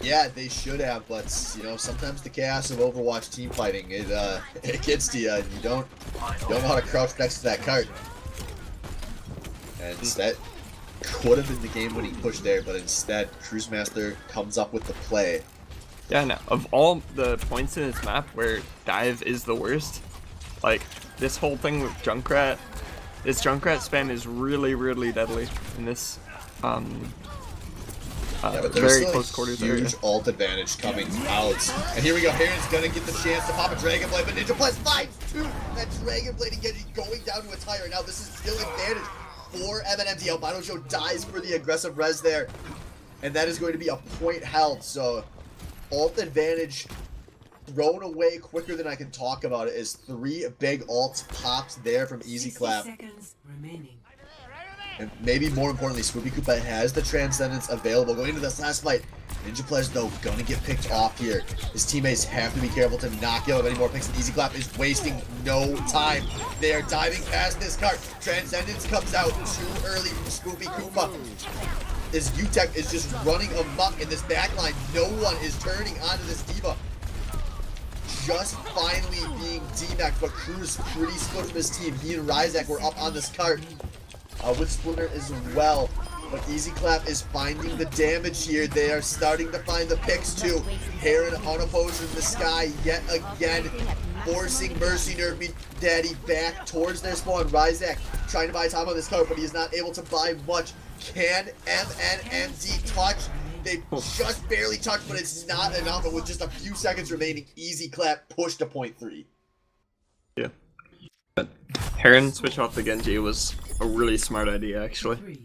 Yeah, they should have, but, you know, sometimes the chaos of Overwatch team fighting, it gets to you, and you don't know how to crouch next to that cart. And that could have been the game-winning push there, but instead, Cruise Master comes up with the play. Yeah, no, of all the points in this map where dive is the worst, like, this whole thing with Junkrat, this Junkrat spam is really, really deadly in this Yeah, but there's very still close a quarters huge area. ult advantage coming out. And here we go. Heron's gonna get the chance to pop a Dragon Blade, but Ninja Plus finds 2. That Dragon Blade again going down to a tire. Now this is still advantage for MNMD. Albino Joe dies for the aggressive res there. And that is going to be a point held. So ult advantage thrown away quicker than I can talk about it is 3 big ults popped there from Easy Clap. Seconds remaining. And maybe more importantly, Swoopy Koopa has the Transcendence available going into this last fight. Ninja Pledge, though, gonna get picked off here. His teammates have to be careful to not give up any more picks. And Easy Clap is wasting no time. They are diving past this cart. Transcendence comes out too early from Swoopy Koopa. This UTech is just running amok in this backline. No one is turning onto this diva. Just finally being DMAC, but Cruz pretty split from his team. He and Ryzak were up on this cart. With Splinter as well, but Easy Clap is finding the damage here. They are starting to find the picks too. Heron unopposed in the sky yet again, forcing Mercy Nerfy Daddy back towards their spawn. Ryzak trying to buy time on this card, but he is not able to buy much. Can MNMD touch? They just barely touched, but it's not enough. And with just a few seconds remaining, Easy Clap pushed to point 3. Yeah. But Heron switch off the Genji was a really smart idea, actually.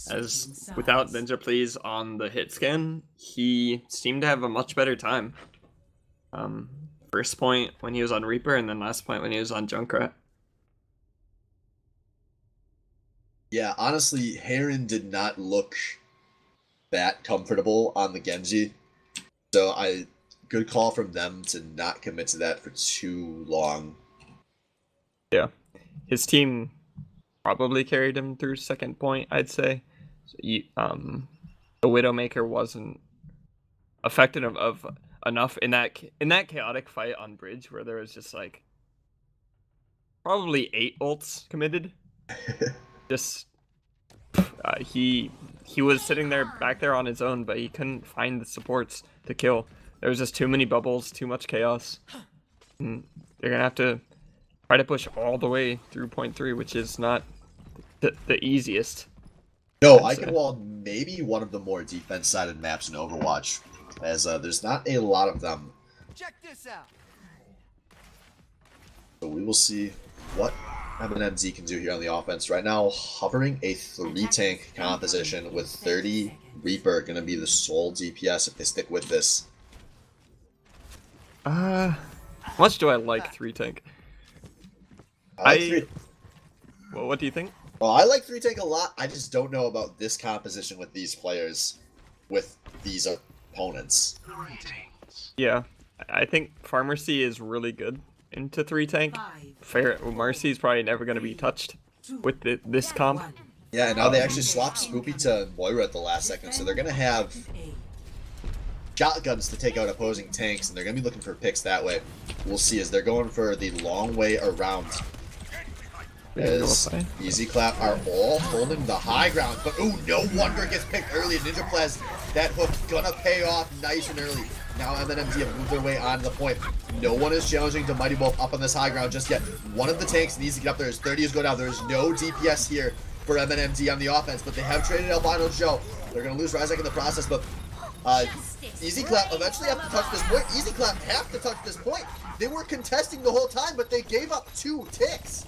As without Ninja Please on the hit scan, he seemed to have a much better time. First point when he was on Reaper, and then last point when he was on Junkrat. Yeah, honestly, Heron did not look that comfortable on the Genji. So good call from them to not commit to that for too long. Yeah. His team probably carried him through second point, I'd say. So the Widowmaker wasn't effective of enough in that chaotic fight on bridge where there was just like probably 8 ults committed. Just he was sitting there back there on his own, but he couldn't find the supports to kill. There was just too many bubbles, too much chaos. And they're gonna have to try to push all the way through point 3, which is not the easiest. No, I'd say. Eichenwald may be one of the more defense-sided maps in Overwatch, as there's not a lot of them. Check this out. So we will see what MNMD can do here on the offense. Right now, hovering a 3-tank composition with 30 Reaper going to be the sole DPS if they stick with this. How much do I like 3-tank? Well, what do you think? Well, I like 3-tank a lot. I just don't know about this composition with these players, with these opponents. Yeah, I think Pharmacy is really good into 3-tank. Mercy is probably never going to be touched with this comp. Yeah, and now they actually swapped Spoopy to Moira at the last second, so they're going to have shotguns to take out opposing tanks, and they're going to be looking for picks that way. We'll see as they're going for the long way around. As Easy Clap are all holding the high ground, but ooh, no wonder it gets picked early. Ninja Plez, that hook's gonna pay off nice and early. Now MNMD have moved their way onto the point. No one is challenging to Mighty Wolf up on this high ground just yet. One of the tanks needs to get up there as 30 is going down. There is no DPS here for MNMD on the offense, but they have traded Albino Joe. They're gonna lose Ryzak in the process, but Easy Clap eventually have to touch this point. Easy Clap have to touch this point. They were contesting the whole time, but they gave up 2 ticks.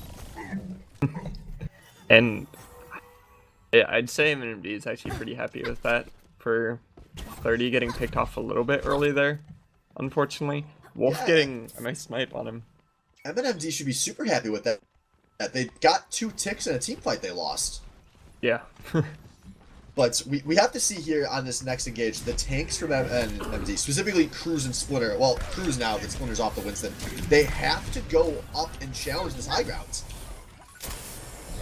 And yeah, I'd say MNMD is actually pretty happy with that for 30 getting picked off a little bit early there, unfortunately. Wolf getting a nice snipe on him. MNMD should be super happy with that. They got 2 ticks in a team fight they lost. Yeah. But we have to see here on this next engage, the tanks from MNMD, specifically Cruz and Splinter. Well, Cruz now that Splinter's off the Winston. They have to go up and challenge this high ground.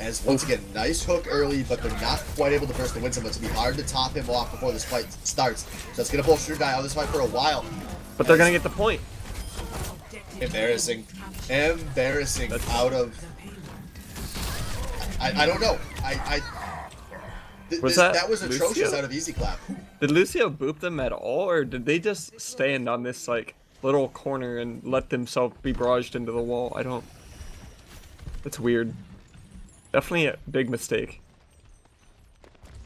As once again, nice hook early, but they're not quite able to burst the Winston. But it's going to be hard to top him off before this fight starts. So it's going to pull Sure Guy out of this fight for a while. But they're going to get the point. Embarrassing. Embarrassing. Out of... I don't know. That was atrocious Lucio? out of Easy Clap. Did Lucio boop them at all, or did they just stand on this like little corner and let themselves be barraged into the wall? I don't... It's weird. Definitely a big mistake.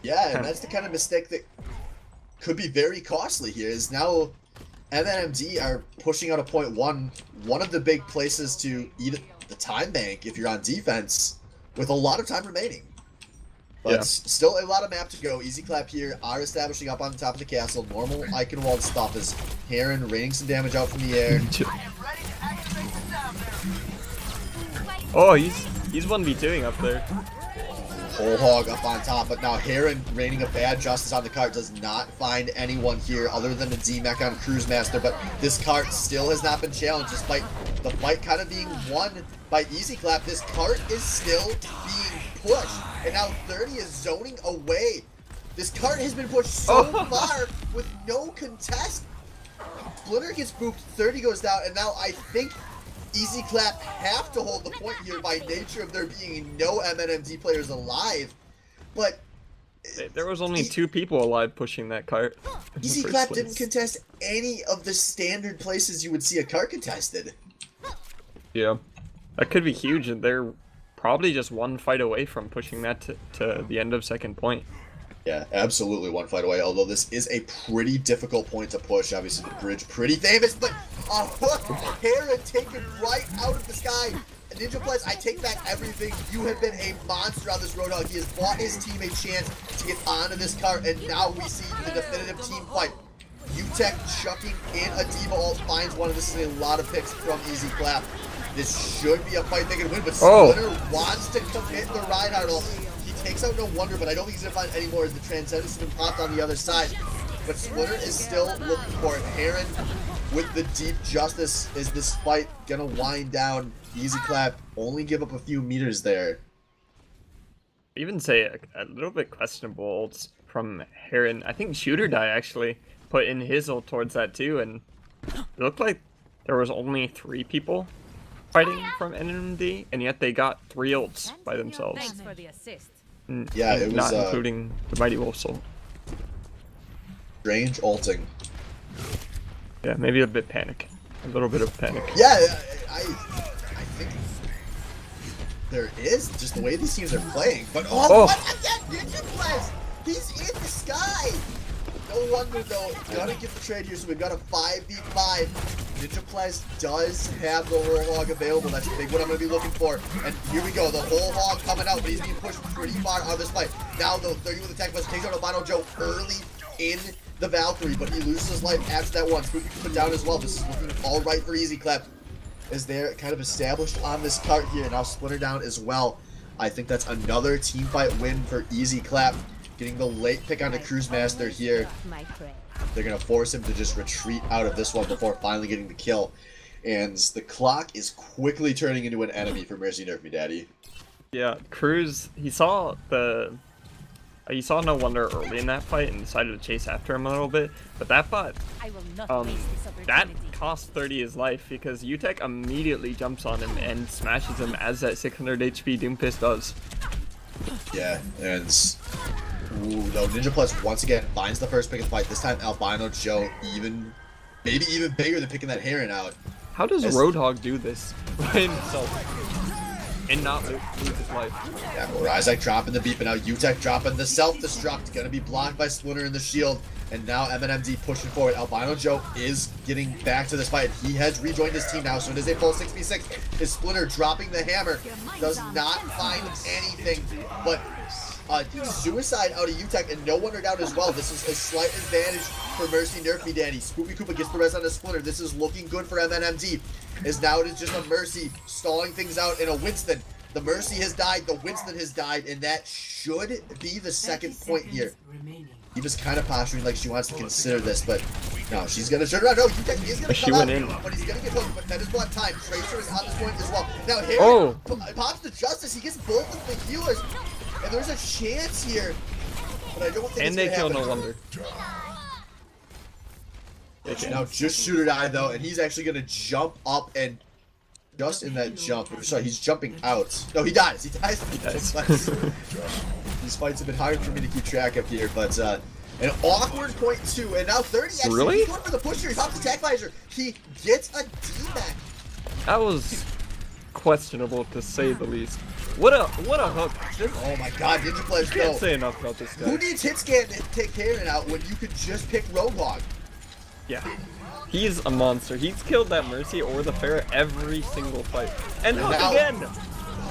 Yeah, and that's the kind of mistake that could be very costly here. Is now MNMD are pushing out a .1, one of the big places to eat the time bank if you're on defense, with a lot of time remaining. But still a lot of map to go. Easy Clap here are establishing up on the top of the castle. Normal Eichenwald stuff is Heron raining some damage out from the air. Oh, he's 1v2ing up there. Whole hog up on top, but now Heron raining a bad justice on the cart does not find anyone here other than the D-Mech on Cruise Master, but this cart still has not been challenged despite the fight kind of being won by Easy Clap. This cart is still being pushed, and now 30 is zoning away. This cart has been pushed so far with no contest. Splinter gets booped, 30 goes down, and now I think Easy Clap have to hold the point here by nature of there being no MNMD players alive, but there was only 2 people alive pushing that cart. Easy Clap didn't contest any of the standard places you would see a cart contested. Yeah, that could be huge, and they're probably just one fight away from pushing that to the end of second point. Yeah, absolutely one fight away, although this is a pretty difficult point to push. Obviously, the bridge pretty famous, but a hook, Heron taken right out of the sky. Ninja Plus, I take back everything. You have been a monster on this Roadhog. He has bought his team a chance to get onto this cart, and now we see the definitive team fight. UTech chucking in a Diva ult, finds one, and this is a lot of picks from Easy Clap. This should be a fight they can win, but Splinter wants to commit the Reinhardt ult. Takes out No Wonder, but I don't think he's going to find any more as the Transcendence has been popped on the other side. But Splinter is still looking for it. Heron with the deep justice. Is this fight going to wind down? Easy Clap only give up a few meters there. Even say a little bit questionable ults from Heron. I think Shooter Die actually put in his ult towards that too, and it looked like there was only 3 people fighting from NMD, and yet they got 3 ults by themselves. Thanks for the assist. Yeah, it was not including the Mighty Wolf ult. Strange ulting. Yeah, maybe a bit panic. A little bit of panic. Yeah, I think there is, just the way these teams are playing. But what again? Ninja Blast! He's in the sky! No wonder though, gotta get the trade here, so we've got a 5v5. Ninja Plus does have the whole hog available. That's a big one I'm going to be looking for. And here we go, the whole hog coming out, but he's being pushed pretty far out of this fight. Now though, 30 with the tech plus takes out Albino Joe early in the Valkyrie, but he loses his life after that one. Spooky put down as well. This is looking all right for Easy Clap, as they're kind of established on this cart here. Now Splinter down as well. I think that's another team fight win for Easy Clap. Getting the late pick on the Cruise Master here. They're going to force him to just retreat out of this one before finally getting the kill. And the clock is quickly turning into an enemy for Mercy Nerf Me Daddy. Yeah, Cruz, he saw No Wonder early in that fight and decided to chase after him a little bit. But that fight, that cost 30 his life, because UTech immediately jumps on him and smashes him as that 600 HP Doomfist does. Yeah, and no, Ninja Plus once again finds the first pick of the fight. This time Albino Joe maybe even bigger than picking that Heron out. How does Roadhog do this by himself and not lose his life? Yeah, well, Isaac dropping the beep, and now UTech dropping the self-destruct. Gonna be blocked by Splinter in the shield. And now MNMD pushing forward. Albino Joe is getting back to this fight. He has rejoined his team now, so it is a full 6v6. His Splinter dropping the hammer. Does not find anything, but suicide out of UTech, and No Wonder down as well. This is a slight advantage for Mercy Nerf Me Daddy. Spoopy Koopa gets the rest on the Splinter. This is looking good for MNMD, as now it is just a Mercy stalling things out in a Winston. The Mercy has died, the Winston has died, and that should be the second point here. He was kind of posturing like she wants to consider this, but no, she's going to turn around. No, UTech is going to come out, but he's going to get hooked, but that is one time. Tracer is on this point as well. Now, Harry pops to Justice. He gets both of the healers, and there's a chance here, but I don't think it's going to happen. And they kill No Wonder. Now, just Shooter Die, though, and he's actually going to jump up and just in that jump. Sorry, he's jumping out. No, he dies. He dies. These fights have been hard for me to keep track of here, but an awkward point two, and now 30 actually he's going for the pusher. He pops the attack visor. He gets a D-back. That was questionable to say the least. What a hook. Oh my god, Ninja Pledge, Can't though. say enough about this guy. Who needs hit scan to take Karen out when you could just pick Roadhog? Yeah. He's a monster. He's killed that Mercy or the Pharah every single fight. And hook Now- again!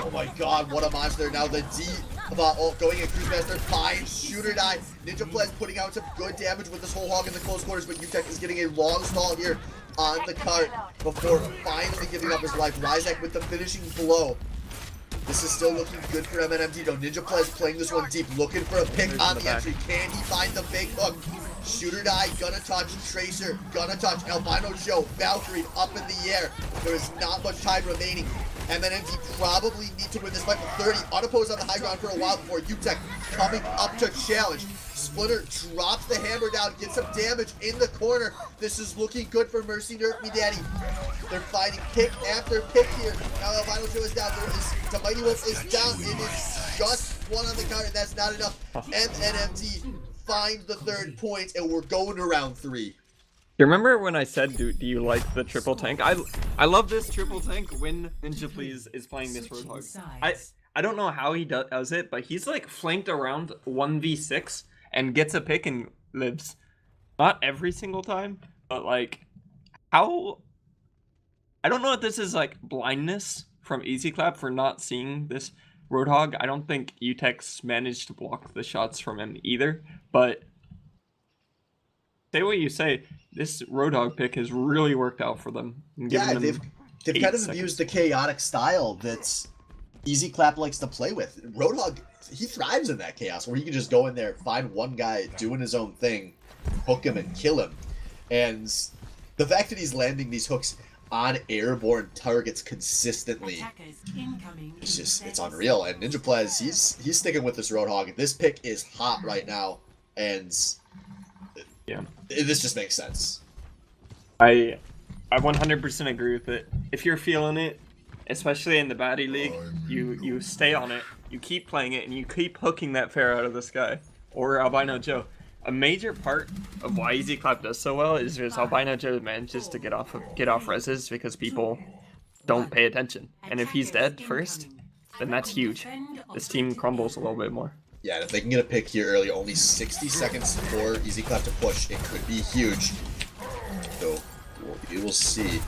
Oh my god, what a monster. Now the D going in Cruise Master, fine, shooter die. Ninja Pledge putting out some good damage with this whole hog in the close quarters, but UTech is getting a long stall here on the cart before finally giving up his life. Ryzak with the finishing blow. This is still looking good for MNMD though. Ninja Pledge playing this one deep, looking for a pick on the entry. Can he find the big hook? Shooter die, gonna touch, Tracer, gonna touch, Albino Joe, Valkyrie up in the air. There is not much time remaining. MNMD probably need to win this fight with 30. Unopposed on the high ground for a while before UTech coming up to challenge. Splinter drops the hammer down, gets some damage in the corner. This is looking good for Mercy Nerf Me Daddy. They're fighting pick after pick here. Now Albino Joe is down. The Mighty Wolf is down. It is just one on the card, and that's not enough. MNMD find the third point, and we're going to round 3. You remember when I said, do you like the triple tank? I love this triple tank when Ninja Please is playing this Roadhog. I don't know how he does it, but he's like flanked around 1v6 and gets a pick and lives. Not every single time, but like how... I don't know if this is like blindness from Easy Clap for not seeing this Roadhog. I don't think UTEX managed to block the shots from him either, but say what you say, this Roadhog pick has really worked out for them. Yeah, they've kind of used the chaotic style that Easy Clap likes to play with. Roadhog, he thrives in that chaos where he can just go in there, find one guy doing his own thing, hook him and kill him. And the fact that he's landing these hooks on airborne targets consistently, it's unreal. And Ninja Plez, he's sticking with this Roadhog. This pick is hot right now, and yeah, this just makes sense. I 100% agree with it. If you're feeling it, especially in the baddie league, you stay on it, you keep playing it, and you keep hooking that Pharah out of the sky or Albino Joe. A major part of why Easy Clap does so well is because Albino Joe manages to get off reses because people don't pay attention. And if he's dead first, then that's huge. This team crumbles a little bit more. Yeah, and if they can get a pick here early, only 60 seconds for Easy Clap to push, it could be huge. So we will see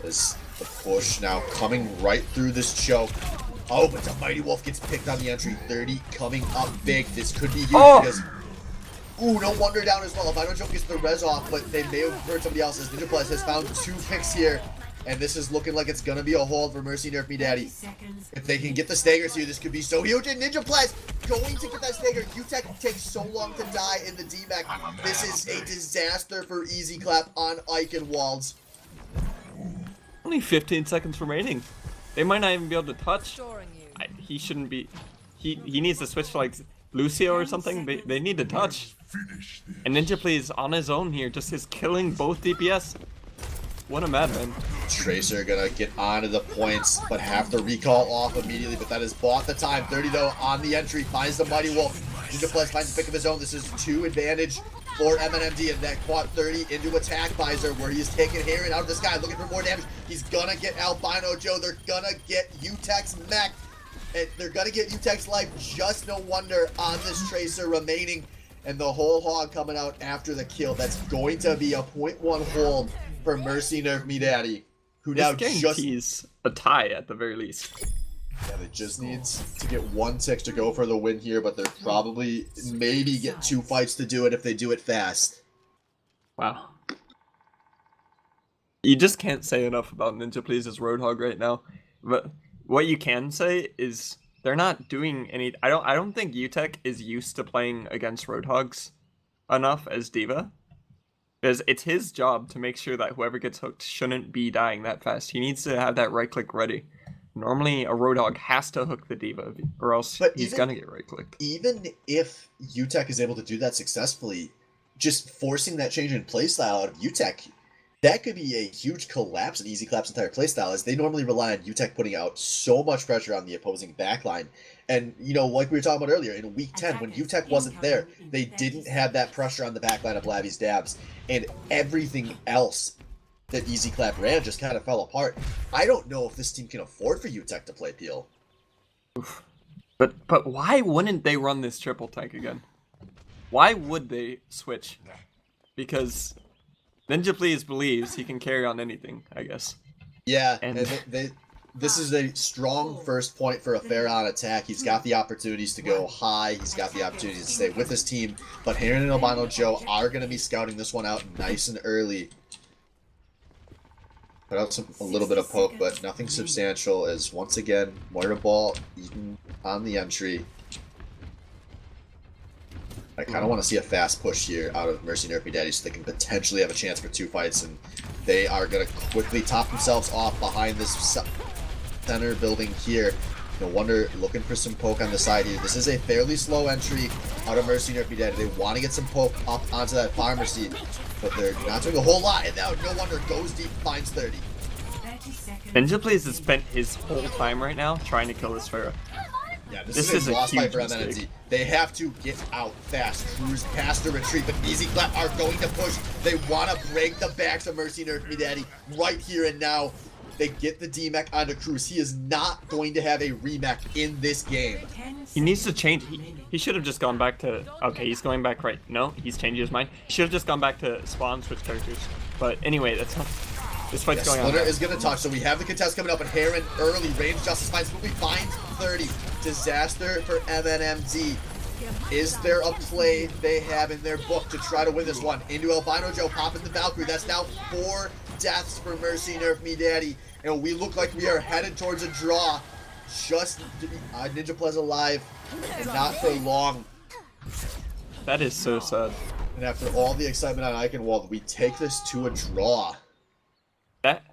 as the push now coming right through this choke. Oh, but the Mighty Wolf gets picked on the entry. 30 coming up big. This could be huge because... Ooh, no wonder down as well. Albino Joe gets the res off, but they may have heard somebody else's. Ninja Plus has found 2 picks here, and this is looking like it's going to be a hold for Mercy Nerf Me Daddy. If they can get the staggers here, this could be so huge. And Ninja Plus going to get that stagger. UTech takes so long to die in the DMAC. This is a disaster for Easy Clap on Eichenwalds. Only 15 seconds remaining. They might not even be able to touch. He shouldn't be... He needs to switch to like Lucio or something. They need to touch. And Ninja Please on his own here, just is killing both DPS. What a madman. Tracer gonna get onto the points, but have to recall off immediately, but that has bought the time. 30 though on the entry, finds the Mighty Wolf. Ninja Plus finds the pick of his own. This is 2 advantage for MNMD, and that caught 30 into attack visor where he's taking Heron out of the sky looking for more damage. He's gonna get Albino Joe. They're gonna get UTEC's mech. And they're gonna get UTEC's life. Just no wonder on this Tracer remaining. And the whole hog coming out after the kill. That's going to be a 0.1 hold for Mercy Nerf Me Daddy, who now just tease a tie at the very least. Yeah, they just needs to get 1 tick to go for the win here, but they're probably maybe get 2 fights to do it if they do it fast. Wow. You just can't say enough about Ninja Please's Roadhog right now. But what you can say is they're not doing any... I don't think UTech is used to playing against Roadhogs enough as D.Va. Because it's his job to make sure that whoever gets hooked shouldn't be dying that fast. He needs to have that right click ready. Normally a Roadhog has to hook the D.Va or else he's gonna get right clicked. Even if UTech is able to do that successfully, just forcing that change in playstyle out of UTech, that could be a huge collapse in Easy Clap's entire playstyle, as they normally rely on UTech putting out so much pressure on the opposing backline. And, you know, like we were talking about earlier, in Week 10, when UTech wasn't there, they didn't have that pressure on the backline of Lavi's Dabs. And everything else that Easy Clap ran just kind of fell apart. I don't know if this team can afford for UTech to play Peel. But why wouldn't they run this triple tank again? Why would they switch? Because Ninja Please believes he can carry on anything, I guess. Yeah, And and this is a strong first point for a Pharaon attack. He's got the opportunities to go high. He's got the opportunities to stay with his team. But Heron and Albino Joe are going to be scouting this one out nice and early. Put out a little bit of poke, but nothing substantial, as once again, Moira BOL eaten on the entry. I kind of want to see a fast push here out of Mercy Nerf Me Daddy so they can potentially have a chance for 2 fights, and they are going to quickly top themselves off behind this center building here. No wonder, looking for some poke on the side here. This is a fairly slow entry out of Mercy Nerf Me Daddy. They want to get some poke up onto that farmer seat, but they're not doing a whole lot, and now no wonder goes deep, finds 30. Ninja Please has spent his whole time right now trying to kill this Pharah. Yeah, this is a lost fight for MNMD. mistake. They have to get out fast. Cruise past the retreat, but Easy Clap are going to push. They want to break the backs of Mercy Nerf Me Daddy right here and now. They get the D-Mech onto Cruise. He is not going to have a remech in this game. He needs to change. He should have just gone back to... Okay, he's going back right. No, he's changing his mind. He should have just gone back to spawn, switch characters. But anyway, that's not... This fight's going on. Splinter is going to talk, so we have the contest coming up, and Heron early, range justice finds, but we find 30. Disaster for MNMD. Is there a play they have in their book to try to win this one? Into Albino Joe, popping the Valkyrie. That's now 4 deaths for Mercy Nerf Me Daddy, and we look like we are headed towards a draw. Just to be Ninja Plaza alive, and not for long. That is so sad. And after all the excitement on Eichenwald, we take this to a draw. That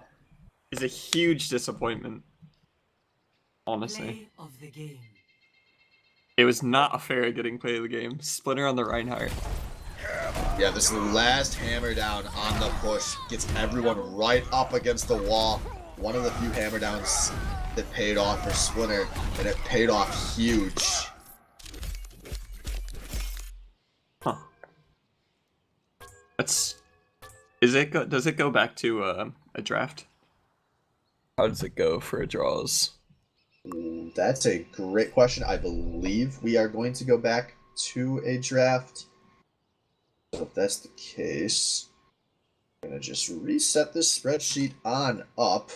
is a huge disappointment. Honestly. Play of the game. It was not a fair getting play of the game. Splinter on the Reinhardt. Yeah, this last hammer down on the push gets everyone right up against the wall. One of the few hammer downs that paid off for Splinter, and it paid off huge. Huh. That's... Does it go back to a draft? How does it go for draws? That's a great question. I believe we are going to go back to a draft. So if that's the case, I'm going to just reset this spreadsheet on up.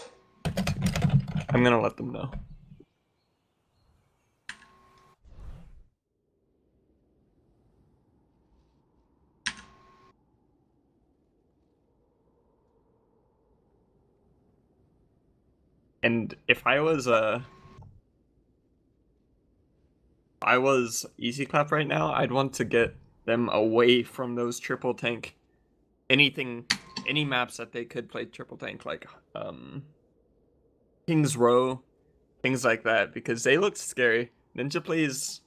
I'm gonna let them know. And if I was Easy Clap right now, I'd want to get them away from those triple tank. Any maps that they could play triple tank, like King's Row, things like that, because they look scary. Ninja Plays,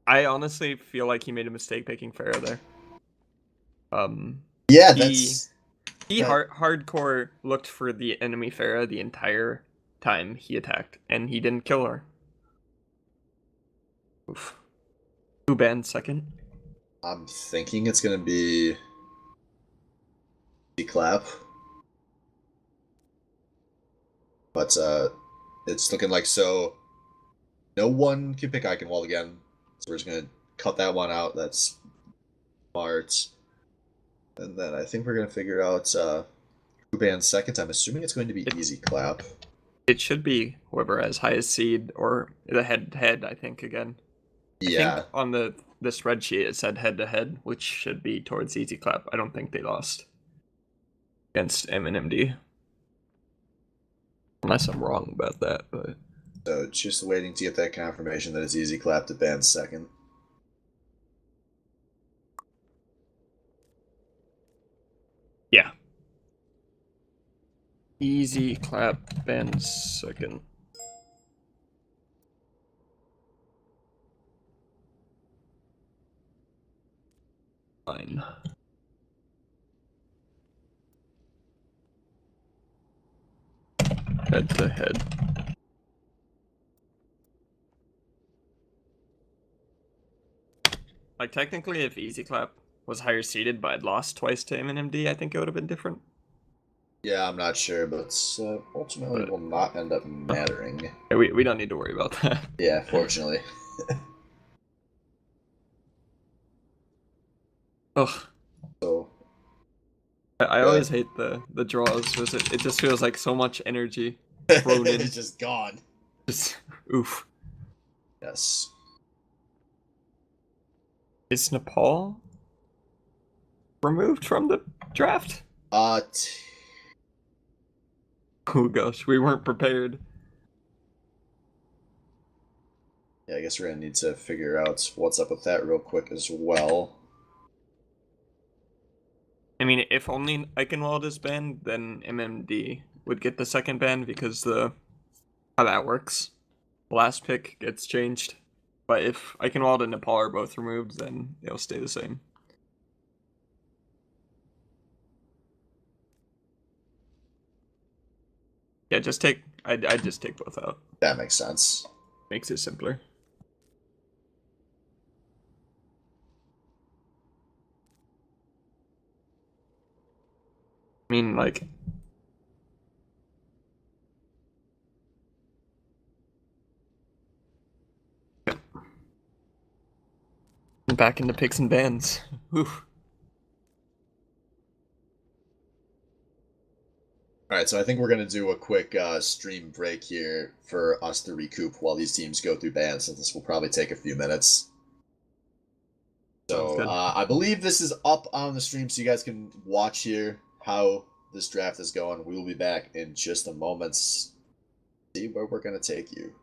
I honestly feel like he made a mistake picking Pharah there. Yeah, He hardcore looked for the enemy Pharah the entire time he attacked, and he didn't kill her. Oof. Who banned second? I'm thinking it's going to be Clap. But it's looking like so no one can pick Eichenwald again. So we're just going to cut that one out. That's smart. And then I think we're going to figure out who bans second. I'm assuming it's going to be Easy Clap. It should be whoever has highest seed or the head-to-head, I think, again. Yeah. I think on the spreadsheet it said head-to-head, which should be towards Easy Clap. I don't think they lost against MNMD. Unless I'm wrong about that, but... So just waiting to get that confirmation that it's Easy Clap to ban second. Yeah. Easy Clap bans second. Fine. Head to head. Like, technically, if Easy Clap was higher seeded but had lost twice to MNMD, I think it would have been different. Yeah, I'm not sure, but ultimately it will not end up mattering. Yeah, we don't need to worry about that. Yeah, fortunately. Ugh. So I yeah. always hate the draws. It just feels like so much energy thrown in. It's just gone. Just oof. Yes. Is Nepal removed from the draft? T- Oh gosh, we weren't prepared. yeah, I guess we're gonna need to figure out what's up with that real quick as well. I mean, if only Eichenwald is banned, then MMD would get the second ban because the how that works. The last pick gets changed. But if Eichenwald and Nepal are both removed, then they'll stay the same. Yeah, just take. I'd just take both out. That makes sense. Makes it simpler. I mean, like. Back into picks and bans. Oof. All right, so I think we're gonna do a quick stream break here for us to recoup while these teams go through bans, since this will probably take a few minutes. Sounds So good. I believe this is up on the stream, so you guys can watch here how this draft is going. We will be back in just a moment. See where we're gonna take you.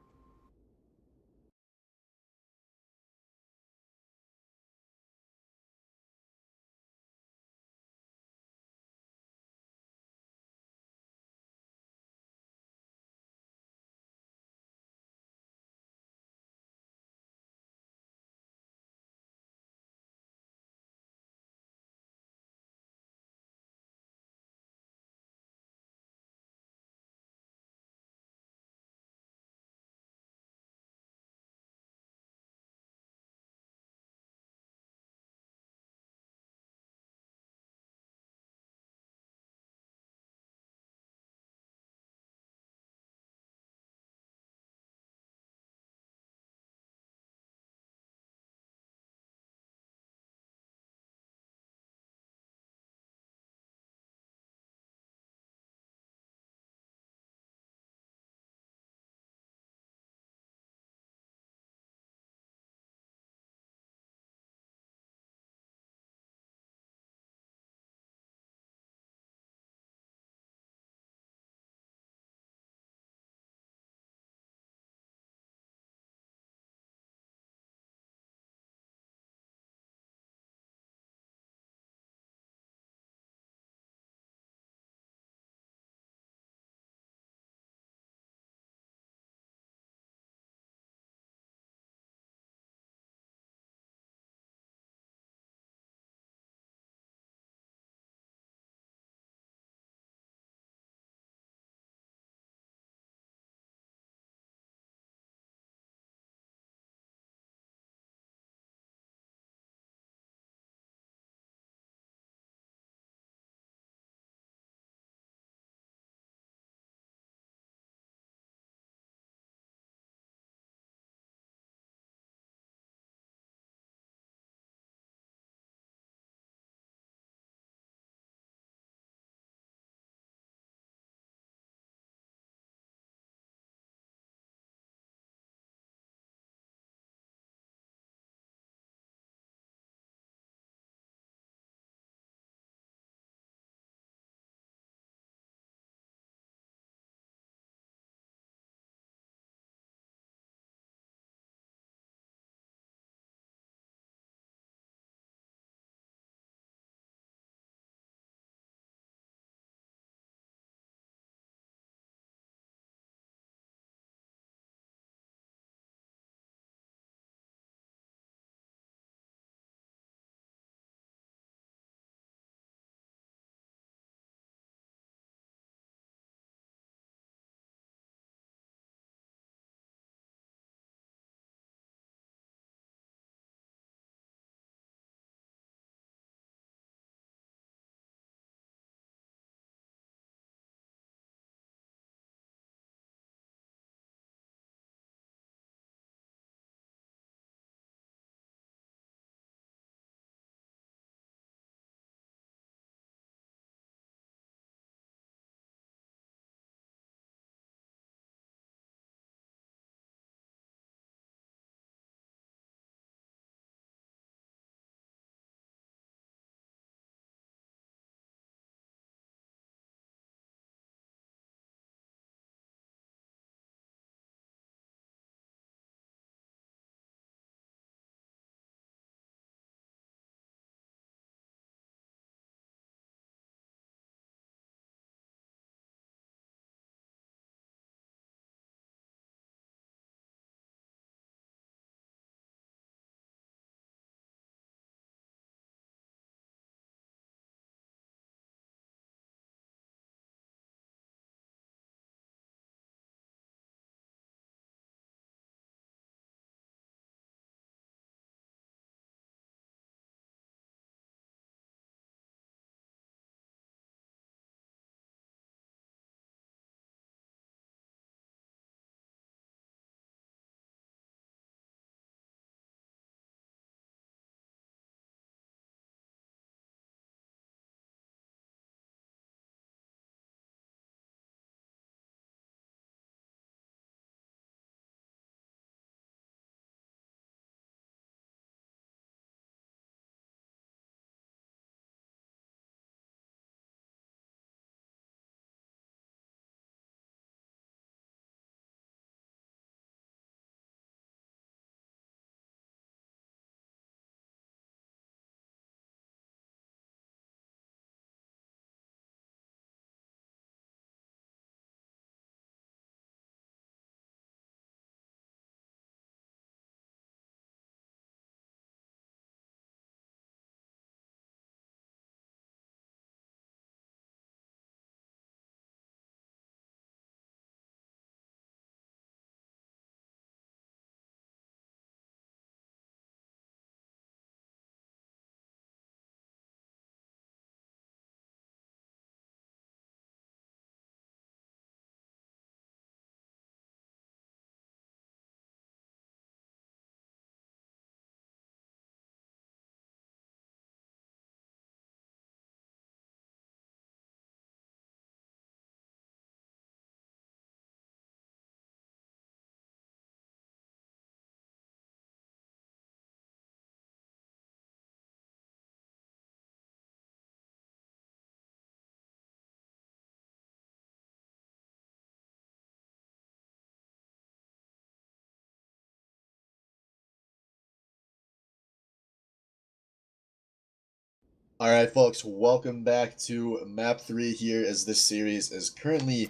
All right, folks, welcome back to map 3 here, as this series is currently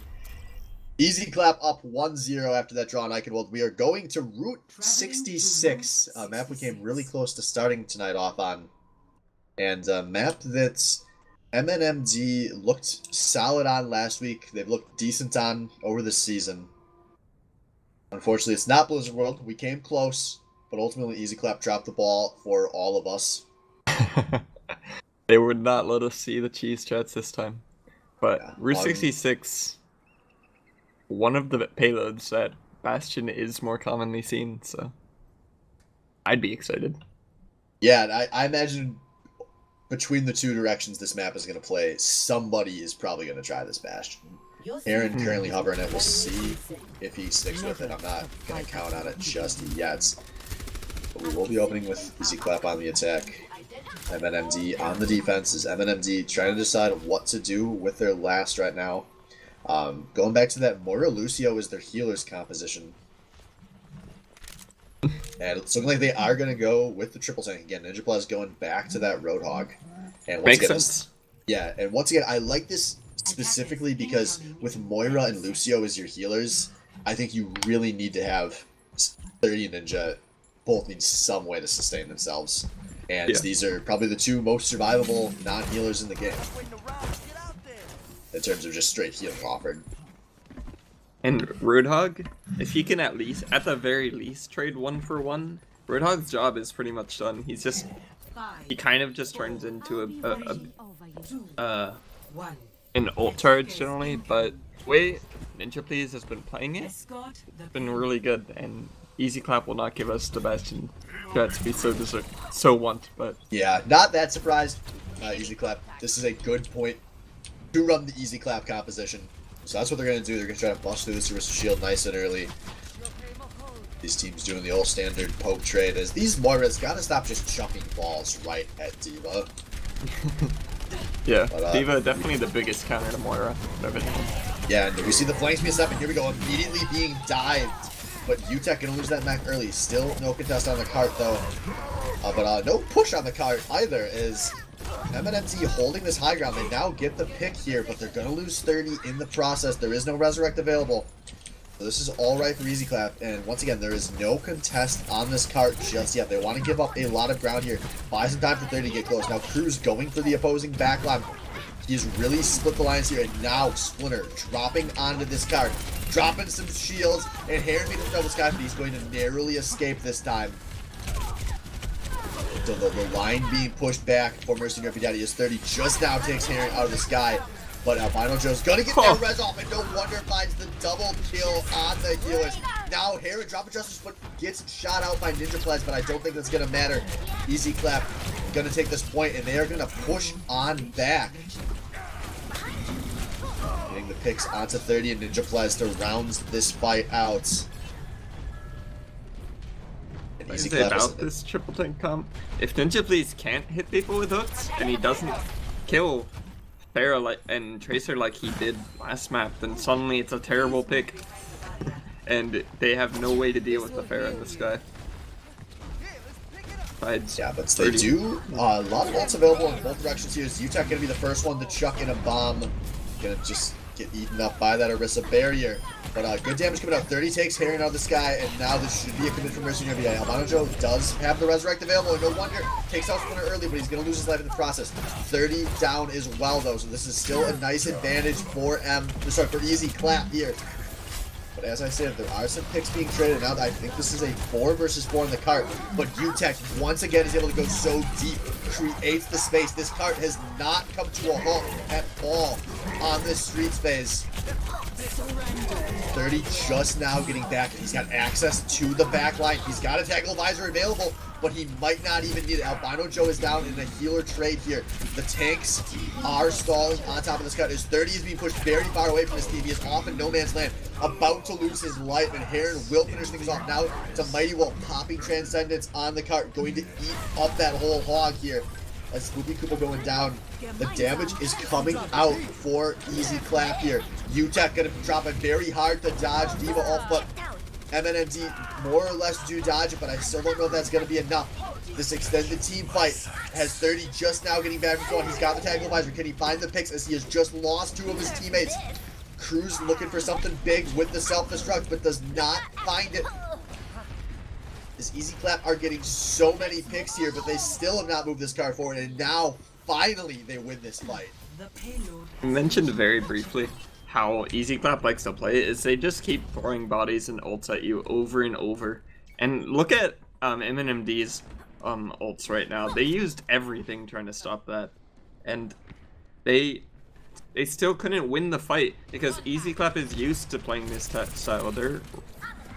Easy Clap up 1-0 after that draw on Eichenwald. We are going to Route 66, a map we came really close to starting tonight off on, and a map that MNMD looked solid on last week. They've looked decent on over the season. Unfortunately, it's not Blizzard World. We came close, but ultimately Easy Clap dropped the ball for all of us. They would not let us see the cheese chats this time. But Yeah, Route 66, one of the payloads that Bastion is more commonly seen, so I'd be excited. Yeah, and I imagine between the two directions this map is going to play, somebody is probably going to try this Bastion. Aaron currently hovering it. We'll see if he sticks with it. I'm not going to count on it just yet. But we will be opening with Easy Clap on the attack. MNMD on the defense is MNMD trying to decide what to do with their last right now. Going back to that, Moira Lucio is their healer's composition. And it's looking like they are going to go with the triple tank again. Ninja Plus going back to that Roadhog. And once Makes again, sense. yeah, and once again, I like this specifically because with Moira and Lucio as your healers, I think you really need to have 30 and Ninja both need some way to sustain themselves. And Yeah. these are probably the two most survivable non-healers in the game in terms of just straight healing offered. And Roadhog, if he can at the very least, trade 1-for-1, Roadhog's job is pretty much done. He kind of just turns into an ult charge generally, but the way Ninja Please has been playing it, it's been really good, and Easy Clap will not give us the Bastion threats we so want, but Yeah, not that surprised. Easy Clap. This is a good point to run the Easy Clap composition. So that's what they're going to do. They're going to try to bust through this Arista Shield nice and early. These teams doing the old standard poke trade as these Moiras got to stop just chucking balls right at D.Va. yeah, But, D.Va definitely the biggest counter to Moira of everything. Yeah, and we see the flanks being set up, and here we go, immediately being dived. But UTech going to lose that mech early. Still no contest on the cart, though. But no push on the cart either, is MNMD holding this high ground. They now get the pick here, but they're going to lose 30 in the process. There is no Resurrect available. So this is all right for Easy Clap. And once again, there is no contest on this cart just yet. They want to give up a lot of ground here. Buy some time for 30 to get close. Now Cruz going for the opposing backline. He's really split the lines here, and now Splinter dropping onto this cart. Dropping some shields, and Heron made the double sky, but he's going to narrowly escape this time. So the line being pushed back for Mercenary Daddy is 30 just now takes Heron out of the sky. But Albino Joe's gonna get that res off, and no wonder finds the double kill on the healers. Now Heron dropping Justice, but gets shot out by Ninja Pledge, but I don't think that's gonna matter. Easy Clap gonna take this point, and they are gonna push on back. Getting the picks onto 30 and Ninja Pledge to round this fight out. And Is Easy it Clap is about this triple tank comp? If Ninja Please can't hit people with hooks, and he doesn't kill Pharah and Tracer like he did last map, then suddenly it's a terrible pick. And they have no way to deal with the Pharah in the sky. Besides yeah, but they 30. do a lot of ults available in both directions here. Is UTech gonna be the first one to chuck in a bomb? Gonna just get eaten up by that Orisa barrier. But good damage coming out. 30 takes Heron out of the sky, and now this should be a commit from Mercenary VI. Albino Joe does have the Resurrect available, and no wonder takes out Splinter early, but he's going to lose his life in the process. 30 down as well, though, so this is still a nice advantage for for Easy Clap here. But as I said, there are some picks being traded now. I think this is a 4 versus 4 in the cart. But UTech once again is able to go so deep, creates the space. This cart has not come to a halt at all on this street space. 30 just now getting back. He's got access to the back line. He's got a tackle visor available, but he might not even need it. Albino Joe is down in a healer trade here. The tanks are stalling on top of this cut. As 30 is being pushed very far away from his team. He is off in no man's land, about to lose his life, and Heron will finish things off. Now it's a Mighty Wolf popping Transcendence on the cart, going to eat up that whole hog here. As Spoopy Koopa going down, the damage is coming out for Easy Clap here. UTech gonna drop it very hard to dodge D.Va off, but MNMD more or less do dodge it, but I still don't know if that's going to be enough. This extended team fight has 30 just now getting back from going. He's got the tag visor. Can he find the picks as he has just lost 2 of his teammates? Cruz looking for something big with the self-destruct, but does not find it. This Easy Clap are getting so many picks here, but they still have not moved this card forward, and now, finally, they win this fight. I mentioned very briefly how Easy Clap likes to play is they just keep throwing bodies and ults at you over and over. And look at MNMD's ults right now. They used everything trying to stop that. And they still couldn't win the fight because Easy Clap is used to playing this style.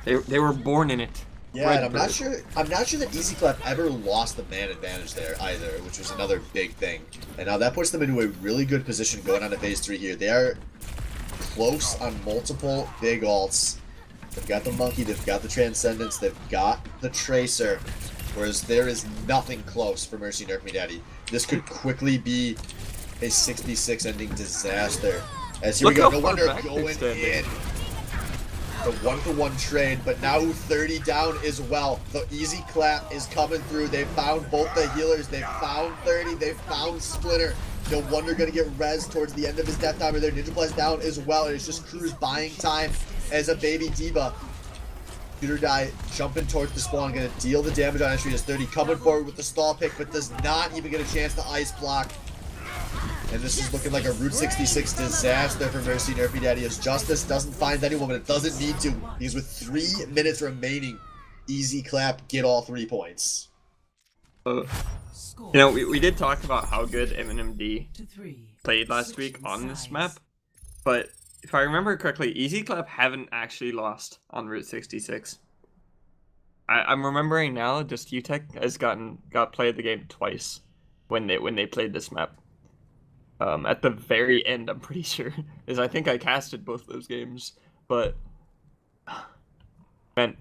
They were born in it. Yeah, and I'm not sure that Easy Clap ever lost the man advantage there either, which was another big thing. And now that puts them into a really good position going on to phase 3 here. They are close on multiple big ults. They've got the Monkey, they've got the Transcendence, they've got the Tracer, whereas there is nothing close for Mercy Nerf Me Daddy. This could quickly be a 66 ending disaster. As here we go, no wonder going in. The 1-for-1 trade, but now 30 down as well. The Easy Clap is coming through. They found both the healers. They found 30. They found Splinter. No wonder going to get res towards the end of his death timer there. Ninja Plus down as well. And it's just Cruz buying time as a baby diva. Shooter Die jumping towards the spawn. Going to deal the damage on entry as 30. Coming forward with the stall pick, but does not even get a chance to ice block. And this is looking like a Route 66 disaster for Mercy Nerf Me Daddy as Justice doesn't find anyone, but it doesn't need to. Because with 3 minutes remaining, Easy Clap get all 3 points. You know, we did talk about how good MNMD played last week on this map, but if I remember correctly, Easy Clap haven't actually lost on Route 66. I'm remembering now, just UTech has got played the game twice when they played this map. At the very end, I'm pretty sure, is I think I casted both those games, but man,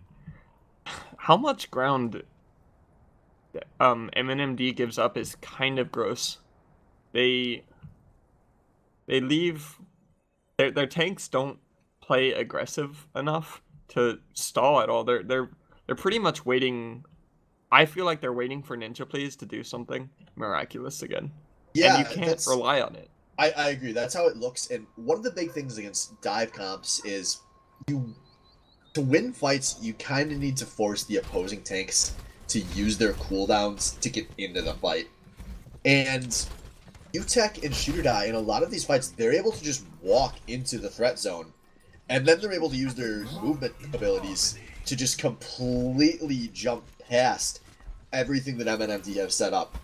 how much ground MNMD gives up is kind of gross. They leave their tanks don't play aggressive enough to stall at all. They're pretty much waiting. I feel like they're waiting for Ninja Plays to do something miraculous again. Yeah, and you can't rely on it. I agree. That's how it looks. And one of the big things against dive comps is to win fights, you kind of need to force the opposing tanks to use their cooldowns to get into the fight. And UTech and Shooter Die, in a lot of these fights, they're able to just walk into the threat zone. And then they're able to use their movement abilities to just completely jump past everything that MNMD have set up.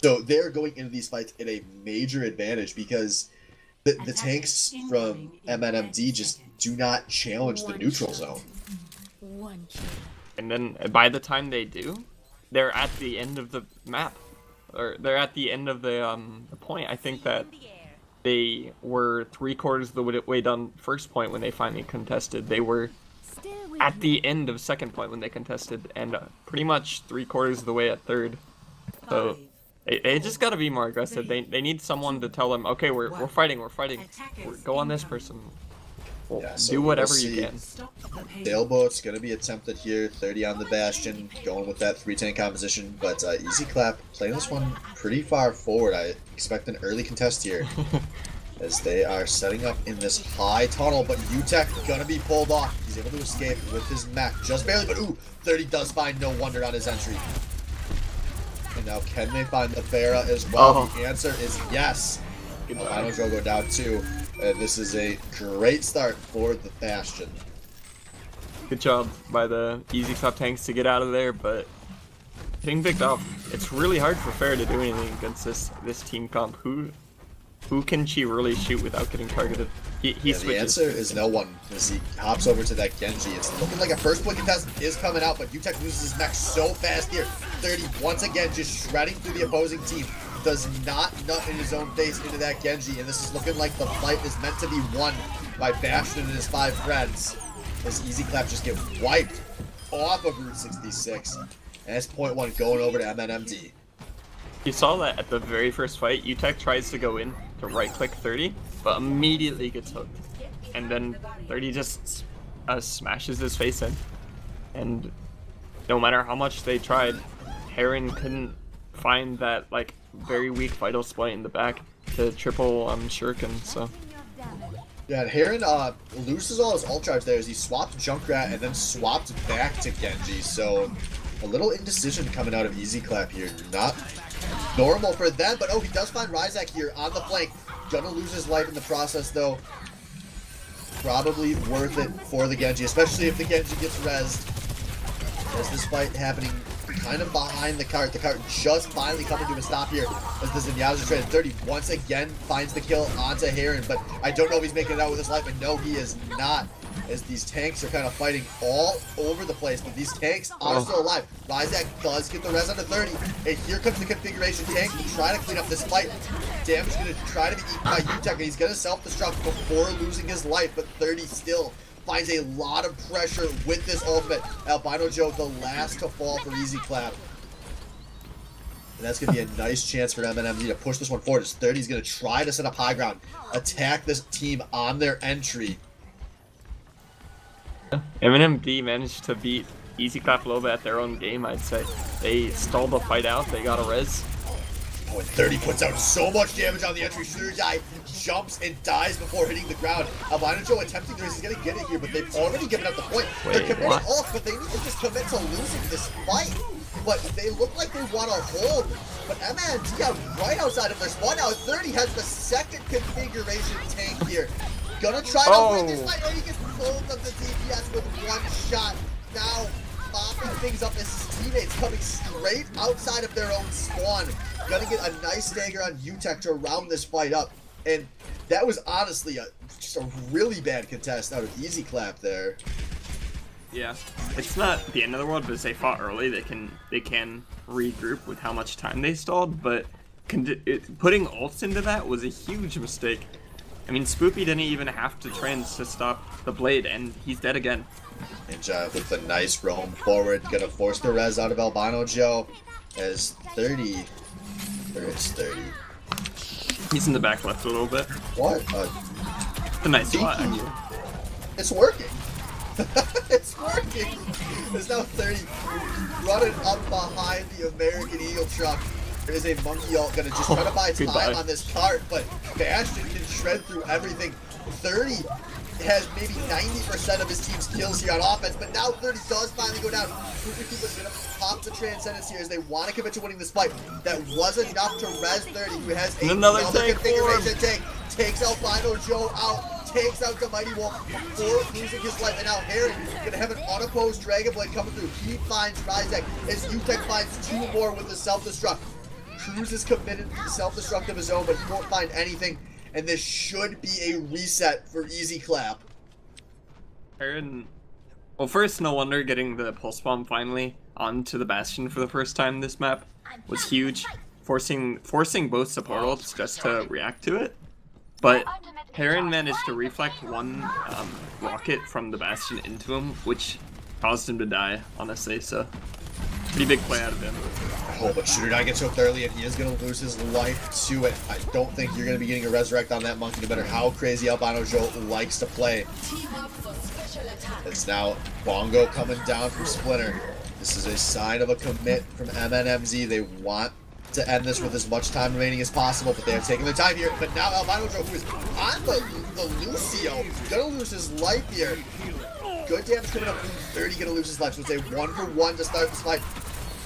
So they're going into these fights at a major advantage because the tanks from MNMD just do not challenge the neutral zone. And then by the time they do, they're at the end of the map. Or they're at the end of the point. I think that they were 3/4 of the way done first point when they finally contested. They were at the end of second point when they contested, and pretty much 3/4 of the way at third. So they just got to be more aggressive. They need someone to tell them, okay, we're fighting. Go on this person. So do whatever you can. Sailboat's going to be attempted here. 30 on the Bastion, going with that 3-tank composition. But Easy Clap playing this one pretty far forward. I expect an early contest here as they are setting up in this high tunnel. But UTech going to be pulled off. He's able to escape with his mech just barely. But 30 does find No Wonder on his entry. And now can they find the Pharah as well? The answer is yes. Final Drogo down 2. This is a great start for the Bastion. Good job by the Easy Clap tanks to get out of there, but getting picked off. It's really hard for Pharah to do anything against this team comp. Who can she really shoot without getting targeted? He switches. The answer is no one as he hops over to that Genji. It's looking like a first point contest is coming out, but UTech loses his mech so fast here. 30 once again just shredding through the opposing team. Does not nut in his own face into that Genji, and this is looking like the fight is meant to be won by Bastion and his 5 friends. As Easy Clap just get wiped off of Route 66. And it's point 1 going over to MNMD. You saw that at the very first fight. UTech tries to go in to right-click 30, but immediately gets hooked. And then 30 just smashes his face in. and no matter how much they tried, Heron couldn't find that like very weak vital split in the back to triple Shuriken. So Yeah, and Heron loses all his ult charge there as he swapped Junkrat and then swapped back to Genji. So a little indecision coming out of Easy Clap here. Not normal for them, but oh, he does find Ryzak here on the flank. Gonna lose his life in the process though. Probably worth it for the Genji, especially if the Genji gets rezzed. As this fight happening kind of behind the cart. The cart just finally coming to a stop here as the Zenyatta's traded 30 once again finds the kill onto Heron, but I don't know if he's making it out with his life, and no, he is not, as these tanks are kind of fighting all over the place, but these tanks are still alive. Ryzak does get the res under 30, and here comes the configuration tank to try to clean up this fight. Damage going to try to be eaten by UTech, and he's going to self-destruct before losing his life, but 30 still finds a lot of pressure with this ultimate. Albino Joe, the last to fall for Easy Clap. And that's going to be a nice chance for MNMD to push this one forward. As 30 is going to try to set up high ground, attack this team on their entry. MNMD managed to beat Easy Clap a little bit at their own game, I'd say. They stalled the fight out, they got a res. Oh, and 30 puts out so much damage on the entry. Shooter guy jumps and dies before hitting the ground. Albino Joe attempting this, he's going to get it here, but they've already given up the point. They're committing ult, but they need to just commit to losing this fight. But they look like they want to hold. But MNMD out right outside of their spawn now. 30 has the second configuration tank here. Gonna try to win this fight. Oh, he gets pulled of the DPS with one shot. Now mopping things up as his teammates coming straight outside of their own spawn. Gonna get a nice stagger on UTech to round this fight up. And that was honestly just a really bad contest out of Easy Clap there. Yeah, it's not the end of the world because they fought early. They can regroup with how much time they stalled, but putting ults into that was a huge mistake. I mean, Spoopy didn't even have to trans to stop the blade, and he's dead again. Ninja with a nice roam forward, gonna force the res out of Albino Joe as 30. Where is 30? He's in the back left a little bit. What? A nice spot. It's working. It's working. There's now 30 running up behind the American Eagle truck. There's a monkey ult gonna just try to buy time on this cart, but Bastion can shred through everything. 30 has maybe 90% of his team's kills here on offense, but now 30 does finally go down. Cooper's gonna pop the Transcendence here as they want to commit to winning this fight. That was enough to res 30, who has another configuration tank. Takes Albino Joe out, takes out the Mighty Wolf before losing his life, and now Heron gonna have an unopposed Dragon Blade coming through. He finds Ryzak as UTech finds two more with the self-destruct. Cruz is committed to self-destruct of his own, but he won't find anything. And this should be a reset for Easy Clap. Heron, well, first, no wonder getting the pulse bomb finally onto the Bastion for the first time this map was huge. Forcing both support ults just to react to it. But Heron managed to reflect one rocket from the Bastion into him, which caused him to die, honestly, so pretty big play out of him. Oh, but Shooter Guy gets hooked early, and he is going to lose his life to it. I don't think you're going to be getting a resurrect on that monkey, no matter how crazy Albino Joe likes to play. It's now Bongo coming down from Splinter. This is a sign of a commit from MNMZ. They want to end this with as much time remaining as possible, but they are taking their time here. But now Albino Joe, who is on the Lucio, going to lose his life here. Good damage coming up. 30 going to lose his life. So it's a 1-for-1 to start this fight.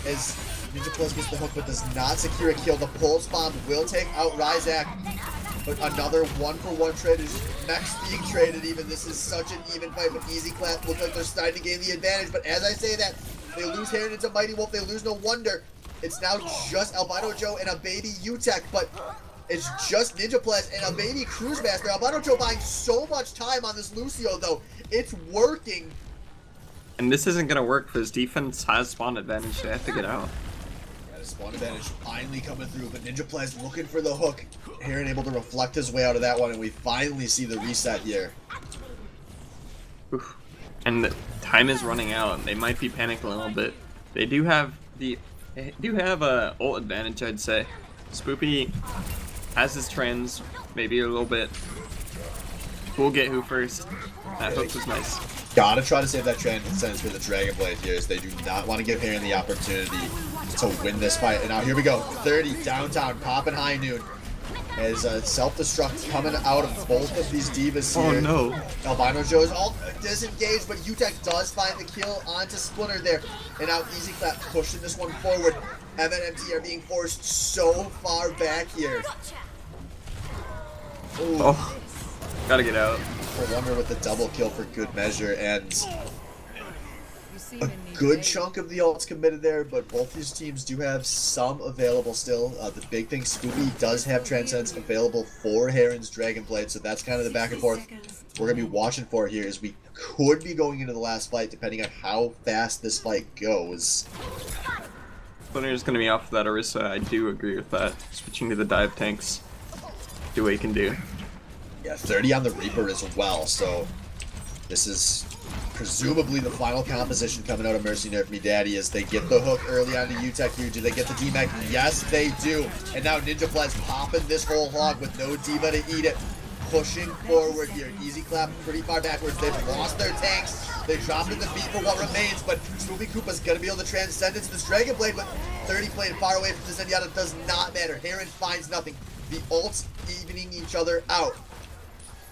As Ninja Plus gets the hook, but does not secure a kill. The pulse bomb will take out Ryzak. But another 1-for-1 trade is Max being traded even. This is such an even fight, but Easy Clap look like they're starting to gain the advantage. But as I say that, they lose Heron into Mighty Wolf. They lose no wonder. It's now just Albino Joe and a baby UTech, but it's just Ninja Plus and a baby Cruise Master. Albino Joe buying so much time on this Lucio, though. It's working. And this isn't going to work because defense has spawn advantage. They have to get out. Yeah, the spawn advantage finally coming through, but Ninja Plus looking for the hook. Heron able to reflect his way out of that one, and we finally see the reset here. Oof. And the time is running out. They might be panicking a little bit. They do have a ult advantage, I'd say. Spoopy has his trans, maybe a little bit. We'll get who first. That hook was nice. Gotta try to save that transcendence for the Dragon Blade here, as they do not want to give Heron the opportunity to win this fight. And now here we go, 30 downtown, popping high noon. As self-destruct coming out of both of these divas here. Oh no. Albino Joe is all disengaged, but UTEC does find the kill onto Splinter there. And now Easy Clap pushing this one forward. MNMD are being forced so far back here. Ooh. Oh, gotta get out. I wonder with the double kill for good measure, and a good chunk of the ults committed there, but both these teams do have some available still. The big thing, Scooby does have Transcendence available for Heron's Dragon Blade, so that's kind of the back and forth we're going to be watching for here, as we could be going into the last fight, depending on how fast this fight goes. Splinter's gonna be off that Orisa, I do agree with that. Switching to the dive tanks, do what he can do. Yeah, 30 on the Reaper as well, so this is presumably the final composition coming out of Mercy Nerf Me Daddy, as they get the hook early on to UTEC here. Do they get the D-Mac? Yes, they do. And now Ninja Blast popping this whole hog with no Diva to eat it. Pushing forward here. Easy Clap pretty far backwards. They've lost their tanks. They dropped in the beat for what remains, but Spoopy Koopa's going to be able to transcend into this Dragon Blade, but 30 playing far away from this Zenyatta does not matter. Heron finds nothing. The ults evening each other out.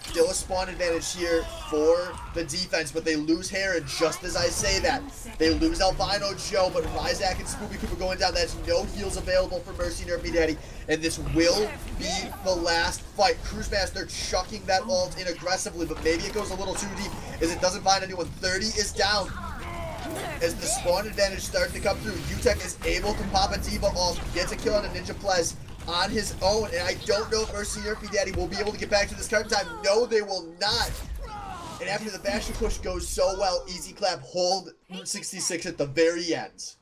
Still a spawn advantage here for the defense, but they lose Heron just as I say that. They lose Albino Joe, but Ryzak and Spoopy Koopa going down. That's no heals available for Mercy Nerf Me Daddy, and this will be the last fight. Cruise Master chucking that ult in aggressively, but maybe it goes a little too deep as it doesn't find anyone. 30 is down. As the spawn advantage starts to come through, UTEC is able to pop a Diva ult, gets a kill on a Ninja Plez on his own, and I don't know if Mercy Nerf Me Daddy will be able to get back to this current time. No, they will not. And after the Bastion push goes so well, Easy Clap hold Route 66 at the very end.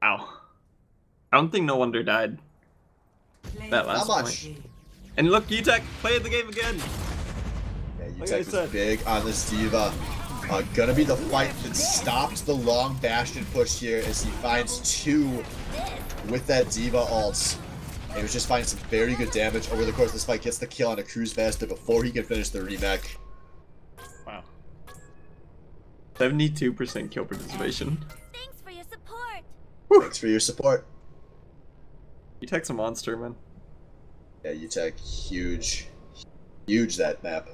Wow. I don't think No Wonder died that last Not much. point. And look, UTEC played the game again. Yeah, Like I UTEC said. was big on this Diva. Gonna be the fight that stops the long Bastion push here, as he finds two with that Diva ult. And he was just finding some very good damage over the course of this fight. Gets the kill on a Cruise Master before he can finish the remake. Wow. 72% kill participation. Thanks for your support. Thanks for your support. UTEC's a monster, man. Yeah, UTEC, huge that map.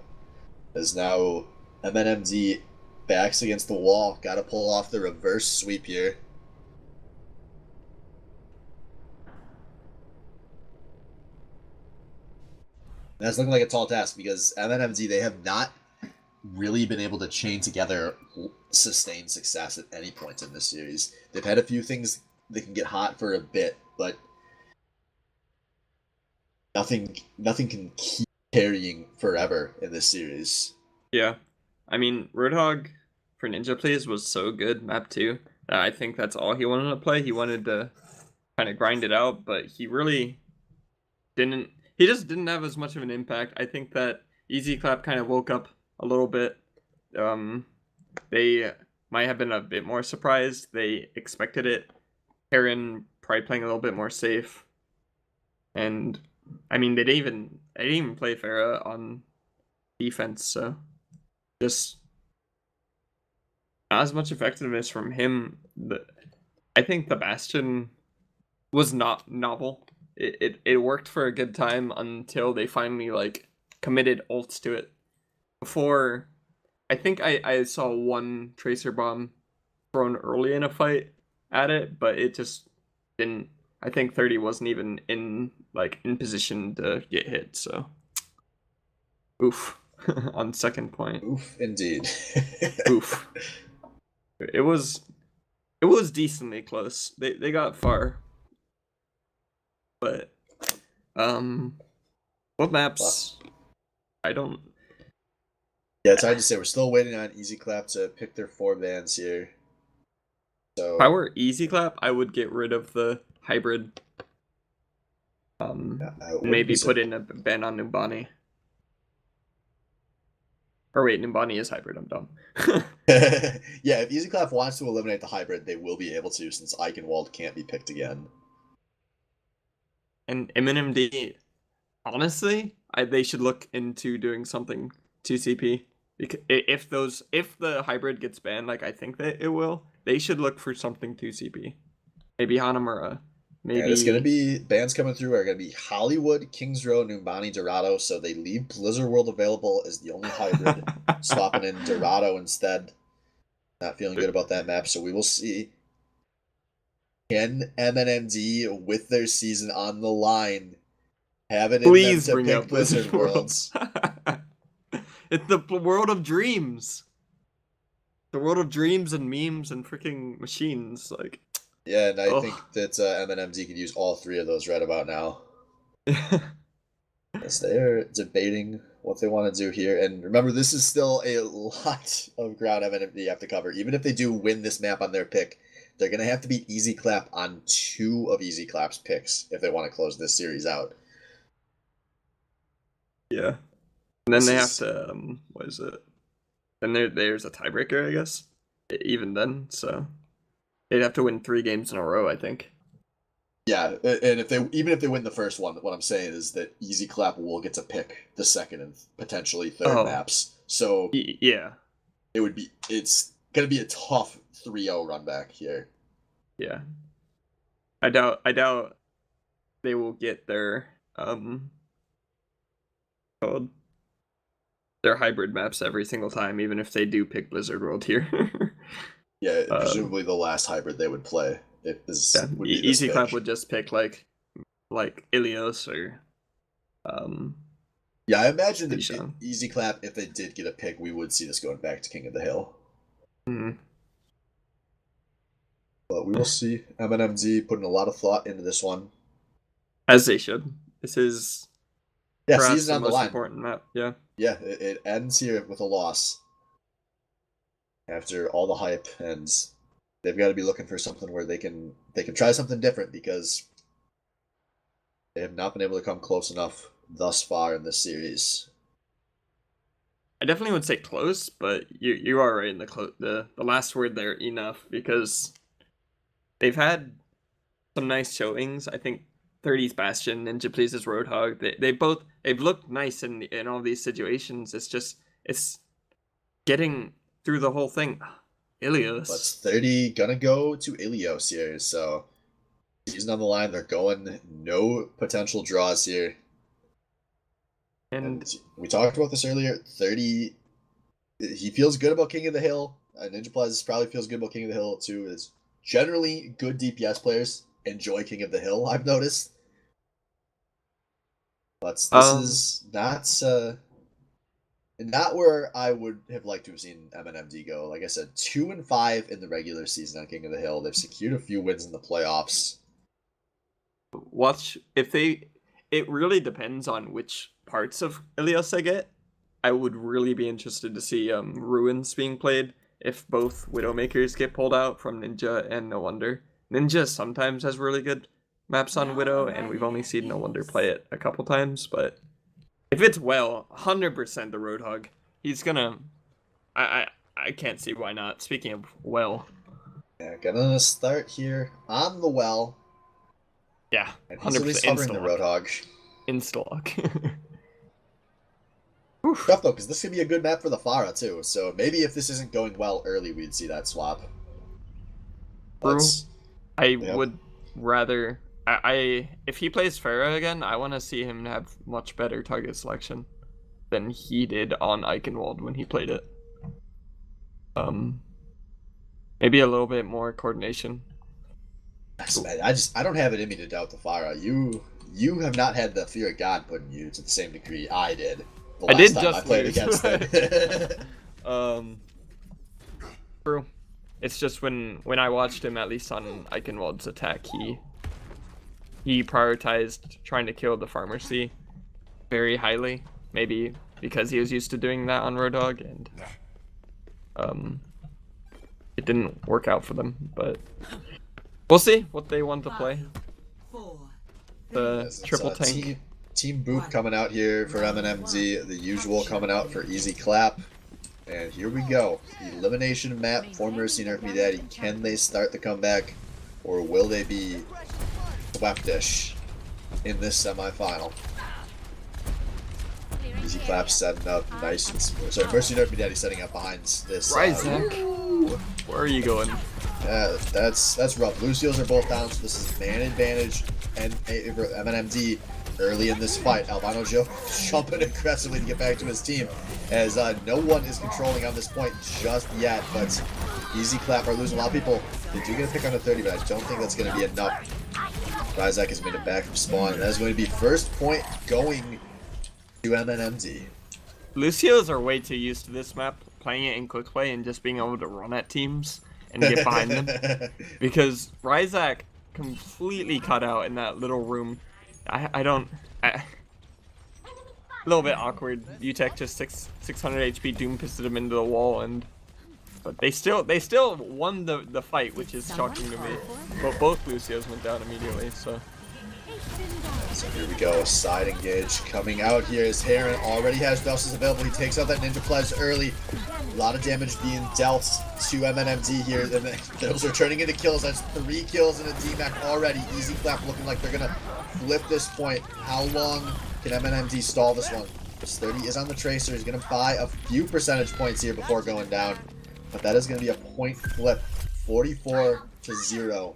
As now MNMD backs against the wall. Gotta pull off the reverse sweep here. That's looking like a tall task, because MNMD, they have not really been able to chain together sustained success at any point in this series. They've had a few things that can get hot for a bit, but nothing can keep carrying forever in this series. Yeah. I mean, Roadhog for Ninja Plays was so good, map 2, that I think that's all he wanted to play. He wanted to kind of grind it out, but he really didn't. He just didn't have as much of an impact. I think that Easy Clap kind of woke up a little bit. They might have been a bit more surprised. They expected it. Heron probably playing a little bit more safe. And I mean, they didn't even play Pharah on defense, so just not as much effectiveness from him. I think the Bastion was not novel. It worked for a good time until they finally like committed ults to it. Before, I think I saw one tracer bomb thrown early in a fight at it, but it just didn't. I think 30 wasn't even in position to get hit. So, oof. On second point. Oof, indeed. Oof. It was decently close. They got far. But what maps? I don't. Yeah, it's hard to say. We're still waiting on Easy Clap to pick their 4 bans here. So If I were Easy Clap, I would get rid of the hybrid. yeah, I wouldn't Maybe be put in a ban on Numbani. Or wait, Numbani is hybrid. I'm dumb. yeah, if Easy Clap wants to eliminate the hybrid, they will be able to, since Eichenwald can't be picked again. And MNMD, honestly, they should look into doing something to CP. Because if the hybrid gets banned, like I think that it will, they should look for something 2CP. Maybe Hanamura. Maybe And it's gonna be bands coming through are gonna be Hollywood, Kings Row, Numbani, Dorado. So they leave Blizzard World available as the only hybrid, swapping in Dorado instead. Not feeling good about that map, so we will see. Can MNMD, with their season on the line, have it in Please them to bring pick out Blizzard Worlds? It's the world of dreams. The world of dreams and memes and freaking machines. Like, Yeah, and I Ugh. think that MNMD could use all three of those right about now. As they're debating what they want to do here. And remember, this is still a lot of ground MNMD have to cover. Even if they do win this map on their pick, they're going to have to beat Easy Clap on 2 of Easy Clap's picks if they want to close this series out. Yeah. And then This they is- have to, what is it? Then there's a tiebreaker, I guess. Even then, so they'd have to win 3 games in a row, I think. Yeah, and even if they win the first one, what I'm saying is that Easy Clap will get to pick the second and potentially third maps. So Yeah. it's going to be a tough 3-0 run back here. Yeah. I doubt they will get their called their hybrid maps every single time, even if they do pick Blizzard World here. Yeah, presumably the last hybrid they would play. Would be this Easy pick. Clap would just pick like Ilios or Yeah, I imagine that Bishan. Easy Clap, if they did get a pick, we would see this going back to King of the Hill. Mhm. But we will see. MNMD putting a lot of thought into this one. As they should. This is perhaps season the on the most line. important map. Yeah. Yeah, it ends here with a loss. After all the hype, and they've got to be looking for something where they can try something different, because they have not been able to come close enough thus far in this series. I definitely would say close, but you are right in the last word there, enough, because they've had some nice showings. I think 30's Bastion, Ninja Please's Roadhog, they've looked nice in all these situations. It's getting through the whole thing. Ilios. But 30 gonna go to Ilios here, so season on the line. They're going no potential draws here. And we talked about this earlier. 30, he feels good about King of the Hill. Ninja Plaza probably feels good about King of the Hill too. Is generally good DPS players enjoy King of the Hill, I've noticed. But this is not where I would have liked to have seen MNMD go. Like I said, 2-5 in the regular season on King of the Hill. They've secured a few wins in the playoffs. Watch if it really depends on which parts of Ilios I get. I would really be interested to see Ruins being played if both Widowmakers get pulled out from Ninja and No Wonder. Ninja sometimes has really good maps on Widow, and we've only seen No Wonder play it a couple times, but if it's 100% the Roadhog. He's gonna I can't see why not. Speaking of Yeah, gonna start here on the well. Yeah, And he's at least hovering the Roadhog. Insta-lock. Tough though, because this could be a good map for the Pharah too. So maybe if this isn't going well early, we'd see that swap. True. I would rather. If he plays Pharah again, I want to see him have much better target selection than he did on Eichenwald when he played it. Maybe a little bit more coordination. I don't have it in me to doubt the Pharah. You have not had the fear of God put in you to the same degree I did. The last I did time just I played lose. against it. True. It's just when I watched him, at least on Eichenwald's attack, he prioritized trying to kill the Pharmacy very highly. Maybe because he was used to doing that on Roadhog, and it didn't work out for them. But we'll see what they want to play. The triple tank. Team Boop coming out here for MNMD. The usual coming out for Easy Clap. And here we go. Elimination map for Mercy Nerf Me Daddy. Can they start the comeback, or will they be swaptish in this semifinal? Easy Clap setting up nice and smooth. Sorry, Mercy Nerfy Daddy setting up behind this. Ryzak, where are you going? Yeah, that's rough. Lucio's are both down, so this is man advantage and MNMD early in this fight. Albino Joe jumping aggressively to get back to his team, as no one is controlling on this point just yet. But Easy Clap are losing a lot of people. They do get a pick on the 30, but I don't think that's going to be enough. Ryzak has made it back from spawn, and that is going to be first point going to MNMD. Lucios are way too used to this map, playing it in quick play and just being able to run at teams and get behind them. Because Ryzak completely cut out in that little room. A little bit awkward. UTech just 600 HP Doom pisted him into the wall, but they still won the fight, which is shocking to me. But both Lucios went down immediately, so. So here we go, side engage coming out here as Heron already has Justice available. He takes out that Ninja Pledge early. A lot of damage being dealt to MNMD here, and those are turning into kills. That's 3 kills in a DMAC already. Easy Clap looking like they're gonna flip this point. How long can MNMD stall this one? This 30 is on the Tracer. He's gonna buy a few percentage points here before going down, but that is gonna be a point flip, 44-0.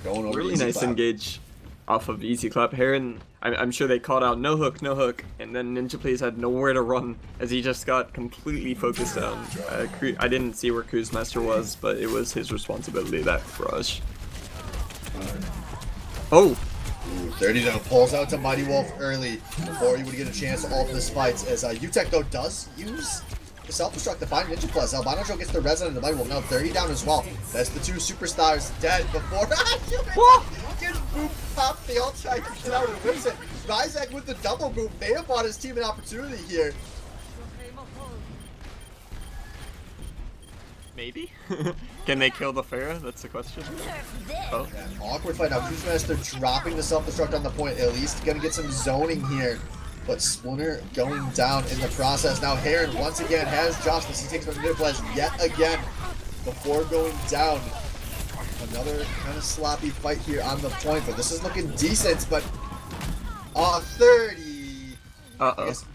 Going over really Easy nice Clap. Engage off of Easy Clap. Heron, I'm sure they called out no hook, and then Ninja Plays had nowhere to run as he just got completely focused down. I didn't see where Cruisemaster was, but it was his responsibility, that rush. Oh! Ooh, 30 though pulls out to Mighty Wolf early before he would get a chance to ult this fight, as UTech though does use the self-destruct to find Ninja Plus. Albino Joe gets the resident of the Mighty Wolf. Now 30 down as well. That's the 2 superstars dead before gets boop popped the ult strike, gets out and whips it. Ryzak with the double boop may have bought his team an opportunity here. Maybe? Can they kill the Pharah? That's the question. Oh. Yeah, awkward fight now. Cruisemaster dropping the self-destruct on the point. At least gonna get some zoning here. But Splinter going down in the process. Now Heron once again has Justice. He takes the Midwest yet again before going down. Another kind of sloppy fight here on the point, but this is looking decent. But 30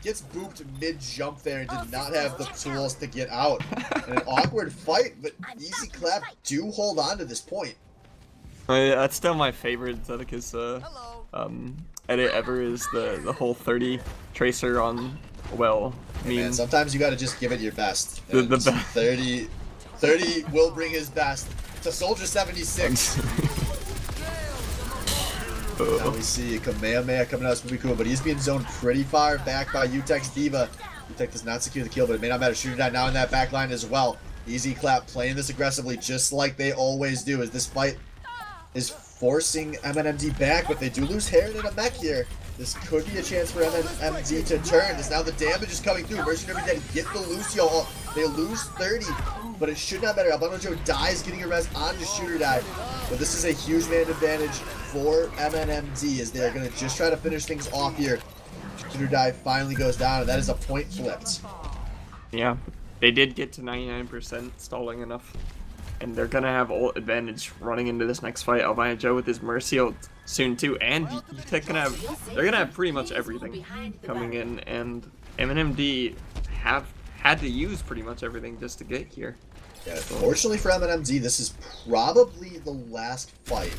gets booped mid-jump there and did not have the tools to get out. And an awkward fight, but Easy Clap do hold on to this point. That's still my favorite Zedek's edit ever, is the whole 30 Tracer on well meme. Man, sometimes you gotta just give it your best. The best. 30 will bring his best to Soldier 76. Now we see Kamehameha coming out. It's pretty cool, but he's being zoned pretty far back by UTech's Diva. UTech does not secure the kill, but it may not matter. Shooter died now in that back line as well. Easy Clap playing this aggressively, just like they always do, as this fight is forcing MNMD back, but they do lose Heron and a mech here. This could be a chance for MNMD to turn, as now the damage is coming through. Mercy Nerfy Daddy get the Lucio ult. They lose 30, but it should not matter. Albino Joe dies getting a res on the Shooter die. But this is a huge man advantage for MNMD, as they are going to just try to finish things off here. Shooter die finally goes down, and that is a point flipped. Yeah, they did get to 99% stalling enough. And they're gonna have ult advantage running into this next fight. Albino Joe with his Mercy ult soon too, and they're gonna have pretty much everything coming in, and MNMD have had to use pretty much everything just to get here. Yeah, fortunately for MNMD, this is probably the last fight,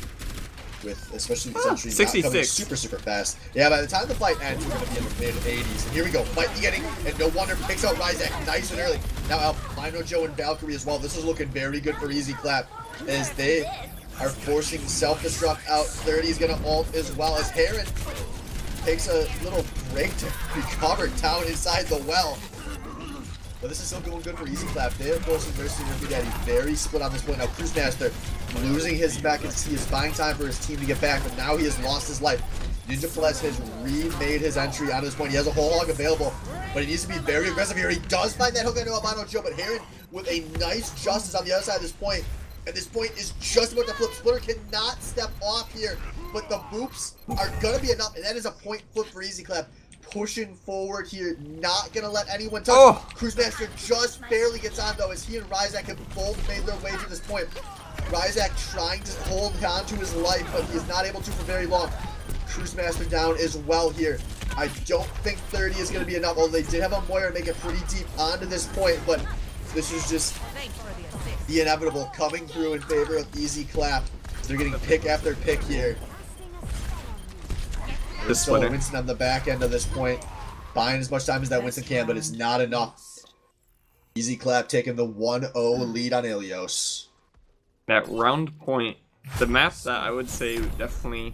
with especially the Sentry not coming super fast. Yeah, by the time the fight ends, we're gonna be in the mid-80s. And here we go, fight beginning, and no wonder picks out Ryzak nice and early. Now Albino Joe and Valkyrie as well. This is looking very good for Easy Clap, as they are forcing self-destruct out. 30 is gonna ult as well, as Heron takes a little break to recover down inside the well. But this is still going good for Easy Clap. They are forcing Mercy Nerfy Daddy very split on this point. Now Cruisemaster losing his back, as he is buying time for his team to get back, but now he has lost his life. Ninja Plus has remade his entry on this point. He has a whole hog available, but he needs to be very aggressive here. He does find that hook into Albino Joe, but Heron with a nice Justice on the other side of this point. And this point is just about to flip. Splinter cannot step off here, but the boops are going to be enough, and that is a point flip for Easy Clap. Pushing forward here, not gonna let anyone touch. Oh. Cruisemaster just barely gets on though, as he and Ryzak have both made their way to this point. Ryzak trying to hold on to his life, but he is not able to for very long. Cruisemaster down as well here. I don't think 30 is going to be enough. Although they did have a Moira make it pretty deep onto this point, but this is just the inevitable coming through in favor of Easy Clap. They're getting pick after pick here. There's still Winston on the back end of this point, buying as much time as that Winston can, but it's not enough. Easy Clap taking the 1-0 lead on Ilios. That round point, the map that I would say definitely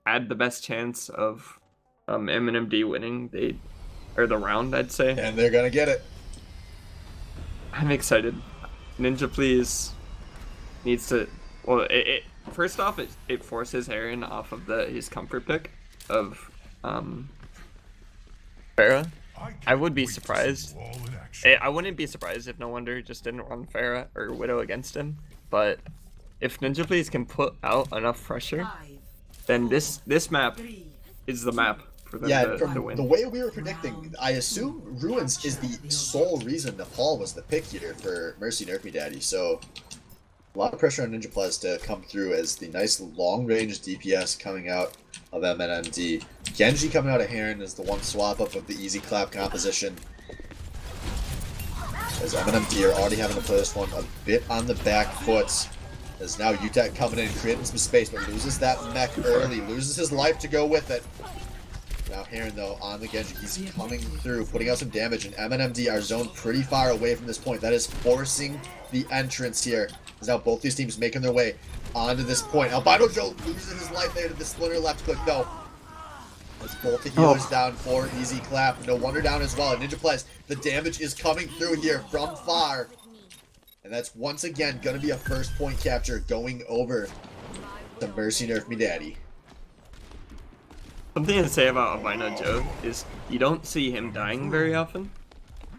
had the best chance of MNMD winning the round, I'd say. And they're gonna get it. I'm excited. Ninja Please needs to. Well, first off, it forces Aaron off of his comfort pick of Pharah. I would be surprised. I wouldn't be surprised if No Wonder just didn't run Pharah or Widow against him. But if Ninja Please can put out enough pressure, then this map is the map for them to win. The way we were predicting, I assume Ruins is the sole reason Nepal was the pick here for Mercy Nerf Me Daddy. So a lot of pressure on Ninja Please to come through as the nice long-range DPS coming out of MNMD. Genji coming out of Heron is the one swap up of the Easy Clap composition. As MNMD are already having to play this one a bit on the back foot. As now UTech coming in, creating some space, but loses that mech early, loses his life to go with it. Now Heron though on the Genji, he's coming through, putting out some damage, and MNMD are zoned pretty far away from this point. That is forcing the entrance here. As now both these teams making their way onto this point. Albino Joe loses his life there to the Splinter left click though. As both the healers down for Easy Clap. No Wonder down as well. And Ninja Please, the damage is coming through here from far. And that's once again going to be a first point capture going over to Mercy Nerf Me Daddy. Something to say about Albino Joe is you don't see him dying very often,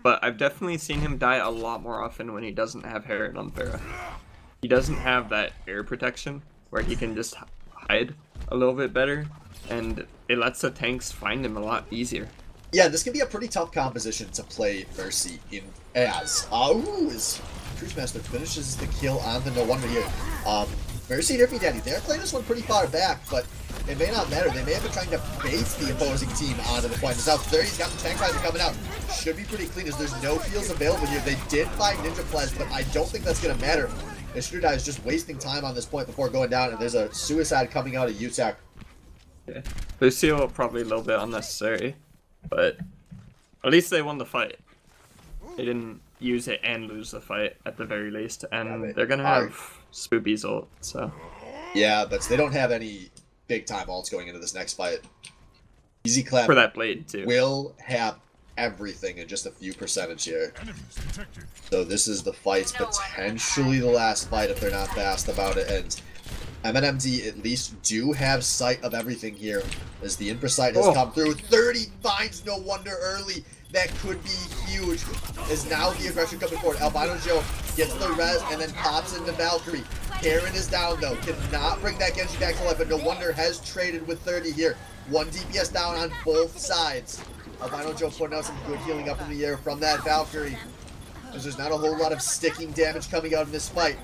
but I've definitely seen him die a lot more often when he doesn't have Heron on Pharah. He doesn't have that air protection where he can just hide a little bit better, and it lets the tanks find him a lot easier. Yeah, this can be a pretty tough composition to play Mercy in as. As Cruise Master finishes the kill on the No Wonder here. Mercy Nerf Me Daddy, they're playing this one pretty far back, but it may not matter. They may have been trying to bait the opposing team onto the point. Now 30's got the tank riser coming out. Should be pretty clean as there's no heals available here. They did find Ninja Please, but I don't think that's going to matter. Ishidai is just wasting time on this point before going down, and there's a suicide coming out of UTech. Yeah. Lucio probably a little bit unnecessary, but at least they won the fight. They didn't use it and lose the fight at the very least, and they're gonna have Spoopy's ult, so. Yeah, but they don't have any big time ults going into this next fight. Easy Clap for that blade too will have everything in just a few percentage here. So this is the fight, potentially the last fight if they're not fast about it, and MNMD at least do have sight of everything here as the infra sight has come through. 30 finds No Wonder early. That could be huge. As now the aggression coming forward. Albino Joe gets the res and then pops into Valkyrie. Heron is down though. Cannot bring that Genji back to life, but No Wonder has traded with 30 here. One DPS down on both sides. Albino Joe putting out some good healing up in the air from that Valkyrie. As there's not a whole lot of sticking damage coming out in this fight.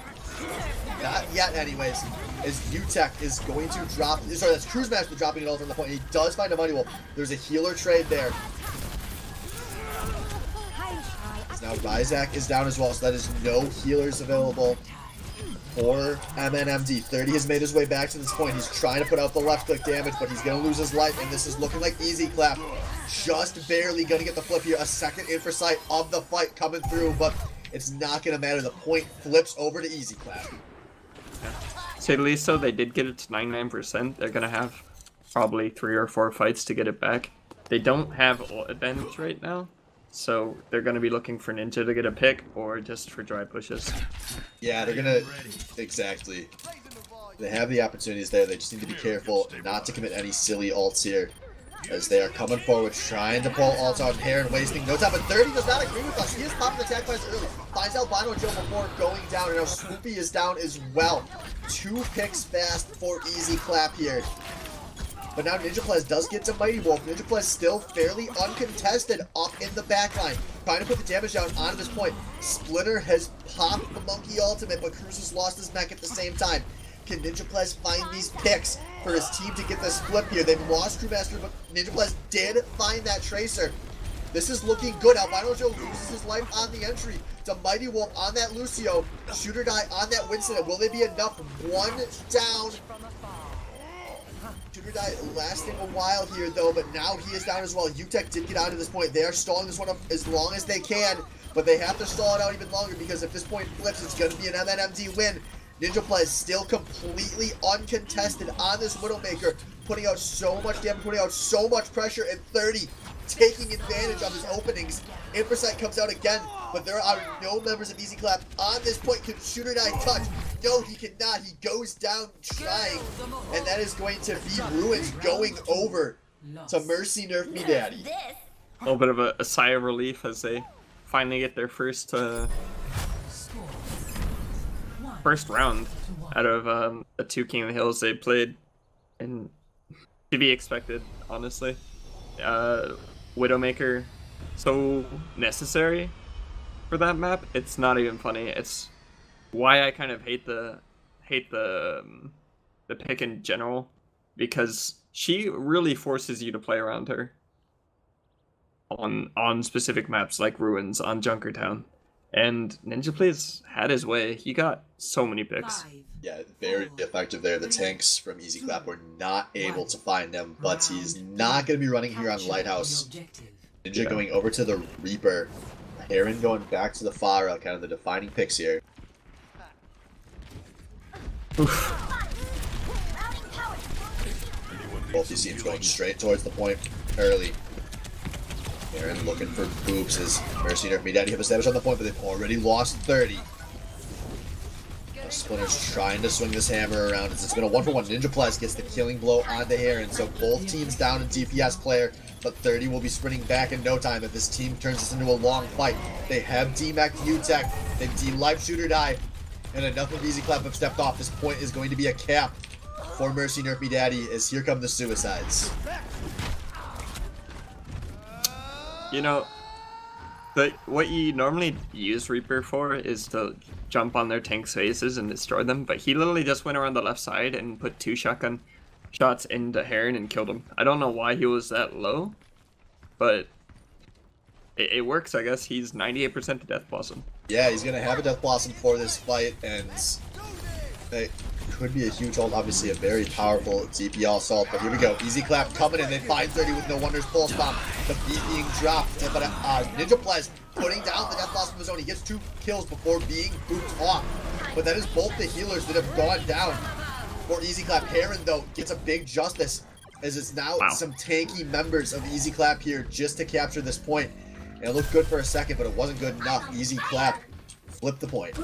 Not yet anyways. As UTech is going to drop, sorry, that's Cruise Master dropping it all from the point. He does find a Mighty Wolf. There's a healer trade there. As now Ryzak is down as well, so that is no healers available for MNMD. 30 has made his way back to this point. He's trying to put out the left click damage, but he's going to lose his life, and this is looking like Easy Clap. Just barely going to get the flip here. A second infra sight of the fight coming through, but it's not going to matter. The point flips over to Easy Clap. Say at least so they did get it to 99%. They're going to have probably 3 or 4 fights to get it back. They don't have ult advantage right now, so they're going to be looking for Ninja to get a pick or just for dry pushes. Yeah, they're going to... Exactly. They have the opportunities there. They just need to be careful not to commit any silly ults here. As they are coming forward, trying to pull ults on Heron, wasting no time. But 30 does not agree with us. He is popping the attack fires early. Finds Albino Joe before going down. And now Swoopy is down as well. 2 picks fast for Easy Clap here. But now Ninja Please does get to Mighty Wolf. Ninja Please still fairly uncontested up in the backline. Trying to put the damage down onto this point. Splinter has popped the Monkey Ultimate, but Cruz has lost his mech at the same time. Can NinjaPlez find these picks for his team to get this flip here? They've lost Crewmaster, but NinjaPlez did find that Tracer. This is looking good. Albino Joe loses his life on the entry to Mighty Wolf on that Lucio. Shooter die on that Winston. Will they be enough? One down. Shooter die lasting a while here, though, but now he is down as well. UTech did get out at this point. They are stalling this one up as long as they can, but they have to stall it out even longer because if this point flips, it's going to be an MNMD win. NinjaPlez still completely uncontested on this Widowmaker, putting out so much damage, putting out so much pressure, and 30 taking advantage of his openings. Impersight comes out again, but there are no members of Easy Clap on this point. Can Shooter Die touch? No, he cannot. He goes down trying, and that is going to be Ruins going over to Mercy Nerf Me Daddy. A little bit of a sigh of relief as they finally get their first round out of the 2 King of the Hills they played, and to be expected, honestly. Widowmaker, so necessary for that map. It's not even funny. It's why I kind of hate the pick in general, because she really forces you to play around her on specific maps like Ruins, on Junkertown. And NinjaPlez had his way. He got so many picks. Yeah, very effective there. The tanks from Easy Clap were not able to find him, but he's not going to be running here on Lighthouse. Ninja going over to the Reaper. Heron going back to the Pharah, kind of the defining picks here. Both these teams going straight towards the point early. Heron looking for boops as Mercy Nerf Me Daddy have established on the point, but they've already lost 30. Splinter's trying to swing this hammer around as it's been a 1-for-1. NinjaPlez gets the killing blow onto Heron, so both teams down in DPS player, but 30 will be sprinting back in no time if this team turns this into a long fight. They have DMAC UTech, they've D-Life Shooter Die, and enough of Easy Clap have stepped off. This point is going to be a cap for Mercy Nerf Me Daddy as here come the suicides. You know, what you normally use Reaper for is to jump on their tank's faces and destroy them, but he literally just went around the left side and put 2 shotgun shots into Heron and killed him. I don't know why he was that low, but it works, I guess. He's 98% to Death Blossom. Yeah, he's going to have a Death Blossom for this fight, and it could be a huge ult. Obviously, a very powerful DPL assault, but here we go. Easy Clap coming in. They find 30 with No Wonders Pulse Bomb. The beat being dropped, but NinjaPlez putting down the Death Blossom of his own. He gets 2 kills before being booped off, but that is both the healers that have gone down for Easy Clap. Heron, though, gets a big justice, as it's now some tanky members of Easy Clap here just to capture this point. And it looked good for a second, but it wasn't good enough. Easy Clap flipped the point.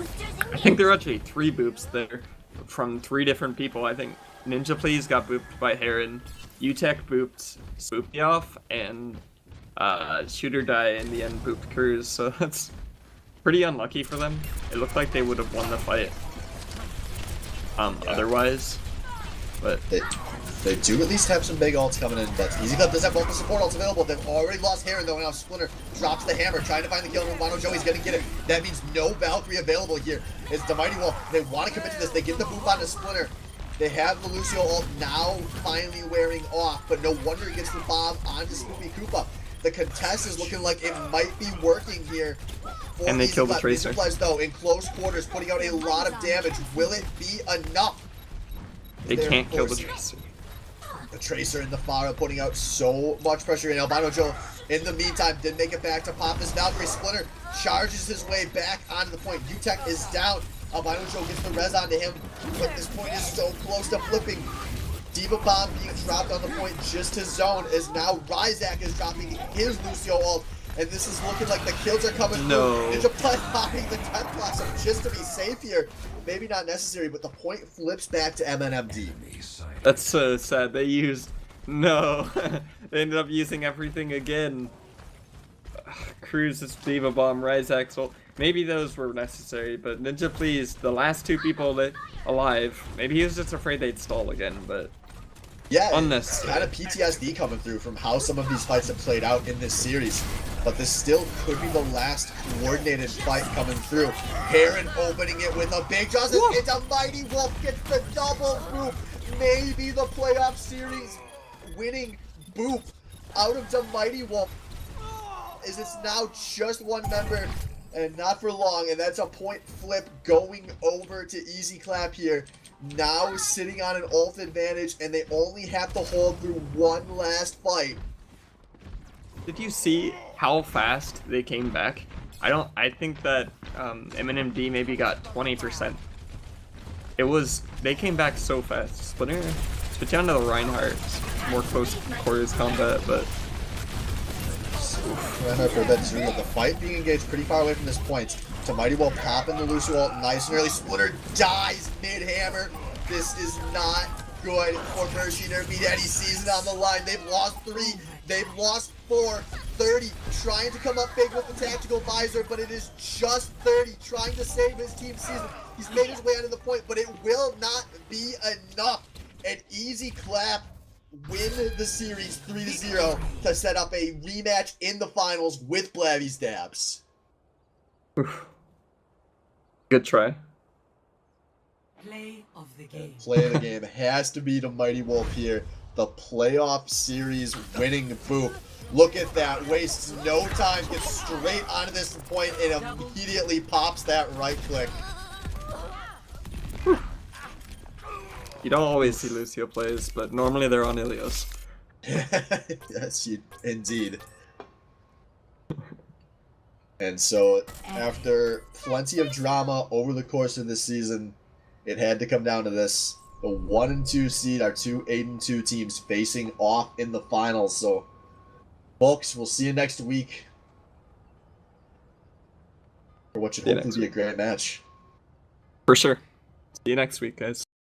I think there are actually 3 boops there from 3 different people. I think NinjaPlez got booped by Heron, UTech booped me off, and Shooter Die in the end booped Cruz, so that's pretty unlucky for them. It looked like they would have won the fight otherwise, but they do at least have some big ults coming in, but Easy Clap does have both the support ults available. They've already lost Heron, though, and now Splinter drops the hammer, trying to find the kill from Mono Joey's gonna get it. That means no Valkyrie available here. It's the Mighty Wolf. They want to commit to this. They get the boop onto Splinter. They have the Lucio ult now finally wearing off, but no wonder he gets the bomb onto Spoopy Koopa. The contest is looking like it might be working here. And they kill the Tracer. NinjaPlez, though, in close quarters, putting out a lot of damage. Will it be enough? They can't kill the Tracer. The Tracer and the Pharah putting out so much pressure, and Albino Joe, in the meantime, did make it back to pop this Valkyrie. Splinter charges his way back onto the point. UTech is down. Albino Joe gets the res onto him, but this point is so close to flipping. Diva Bomb being dropped on the point just to zone, as now Ryzak is dropping his Lucio ult, and this is looking like the kills are coming through. NinjaPlez popping the Death Blossom just to be safe here. Maybe not necessary, but the point flips back to MNMD. That's so sad. They used... No. They ended up using everything again. Cruz's Diva Bomb, Ryzak's ult. Maybe those were necessary, but NinjaPlez, the last 2 people alive, maybe he was just afraid they'd stall again, but... Yeah, unnecessary. It's kind of PTSD coming through from how some of these fights have played out in this series. but this still could be the last coordinated fight coming through. Heron opening it with a big justice. It's a Mighty Wolf gets the double boop. Maybe the playoff series winning boop out of the Mighty Wolf. Is it's now just one member and not for long, and that's a point flip going over to Easy Clap here. Now sitting on an ult advantage, and they only have to hold through one last fight. Did you see how fast they came back? I think that MNMD maybe got 20%. They came back so fast. Switch down to the Reinhardt. More close quarters combat, but Reinhardt for a bit too, but the fight being engaged pretty far away from this point. So Mighty Wolf popping the Lucio ult, nice and early. Splitter dies mid-hammer. This is not good for Mercy. Their beat Eddie season on the line. They've lost 3, they've lost 4. 30 trying to come up big with the tactical visor, but it is just 30 trying to save his team season. He's made his way onto the point, but it will not be enough. An Easy Clap win the series 3-0 to set up a rematch in the finals with Blavvy's Dabs. good try. Play of the game. Play of the game has to be the Mighty Wolf here. The playoff series winning boop. Look at that. Wastes no time. Gets straight onto this point and immediately pops that right click. You don't always see Lucio plays, but normally they're on Ilios. Yes, indeed. And so, after plenty of drama over the course of this season, it had to come down to this. The 1 and 2 seed, our two 8-2 teams facing off in the finals. So, folks, we'll see you next week for what should hopefully be a great match. For sure. See you next week, guys.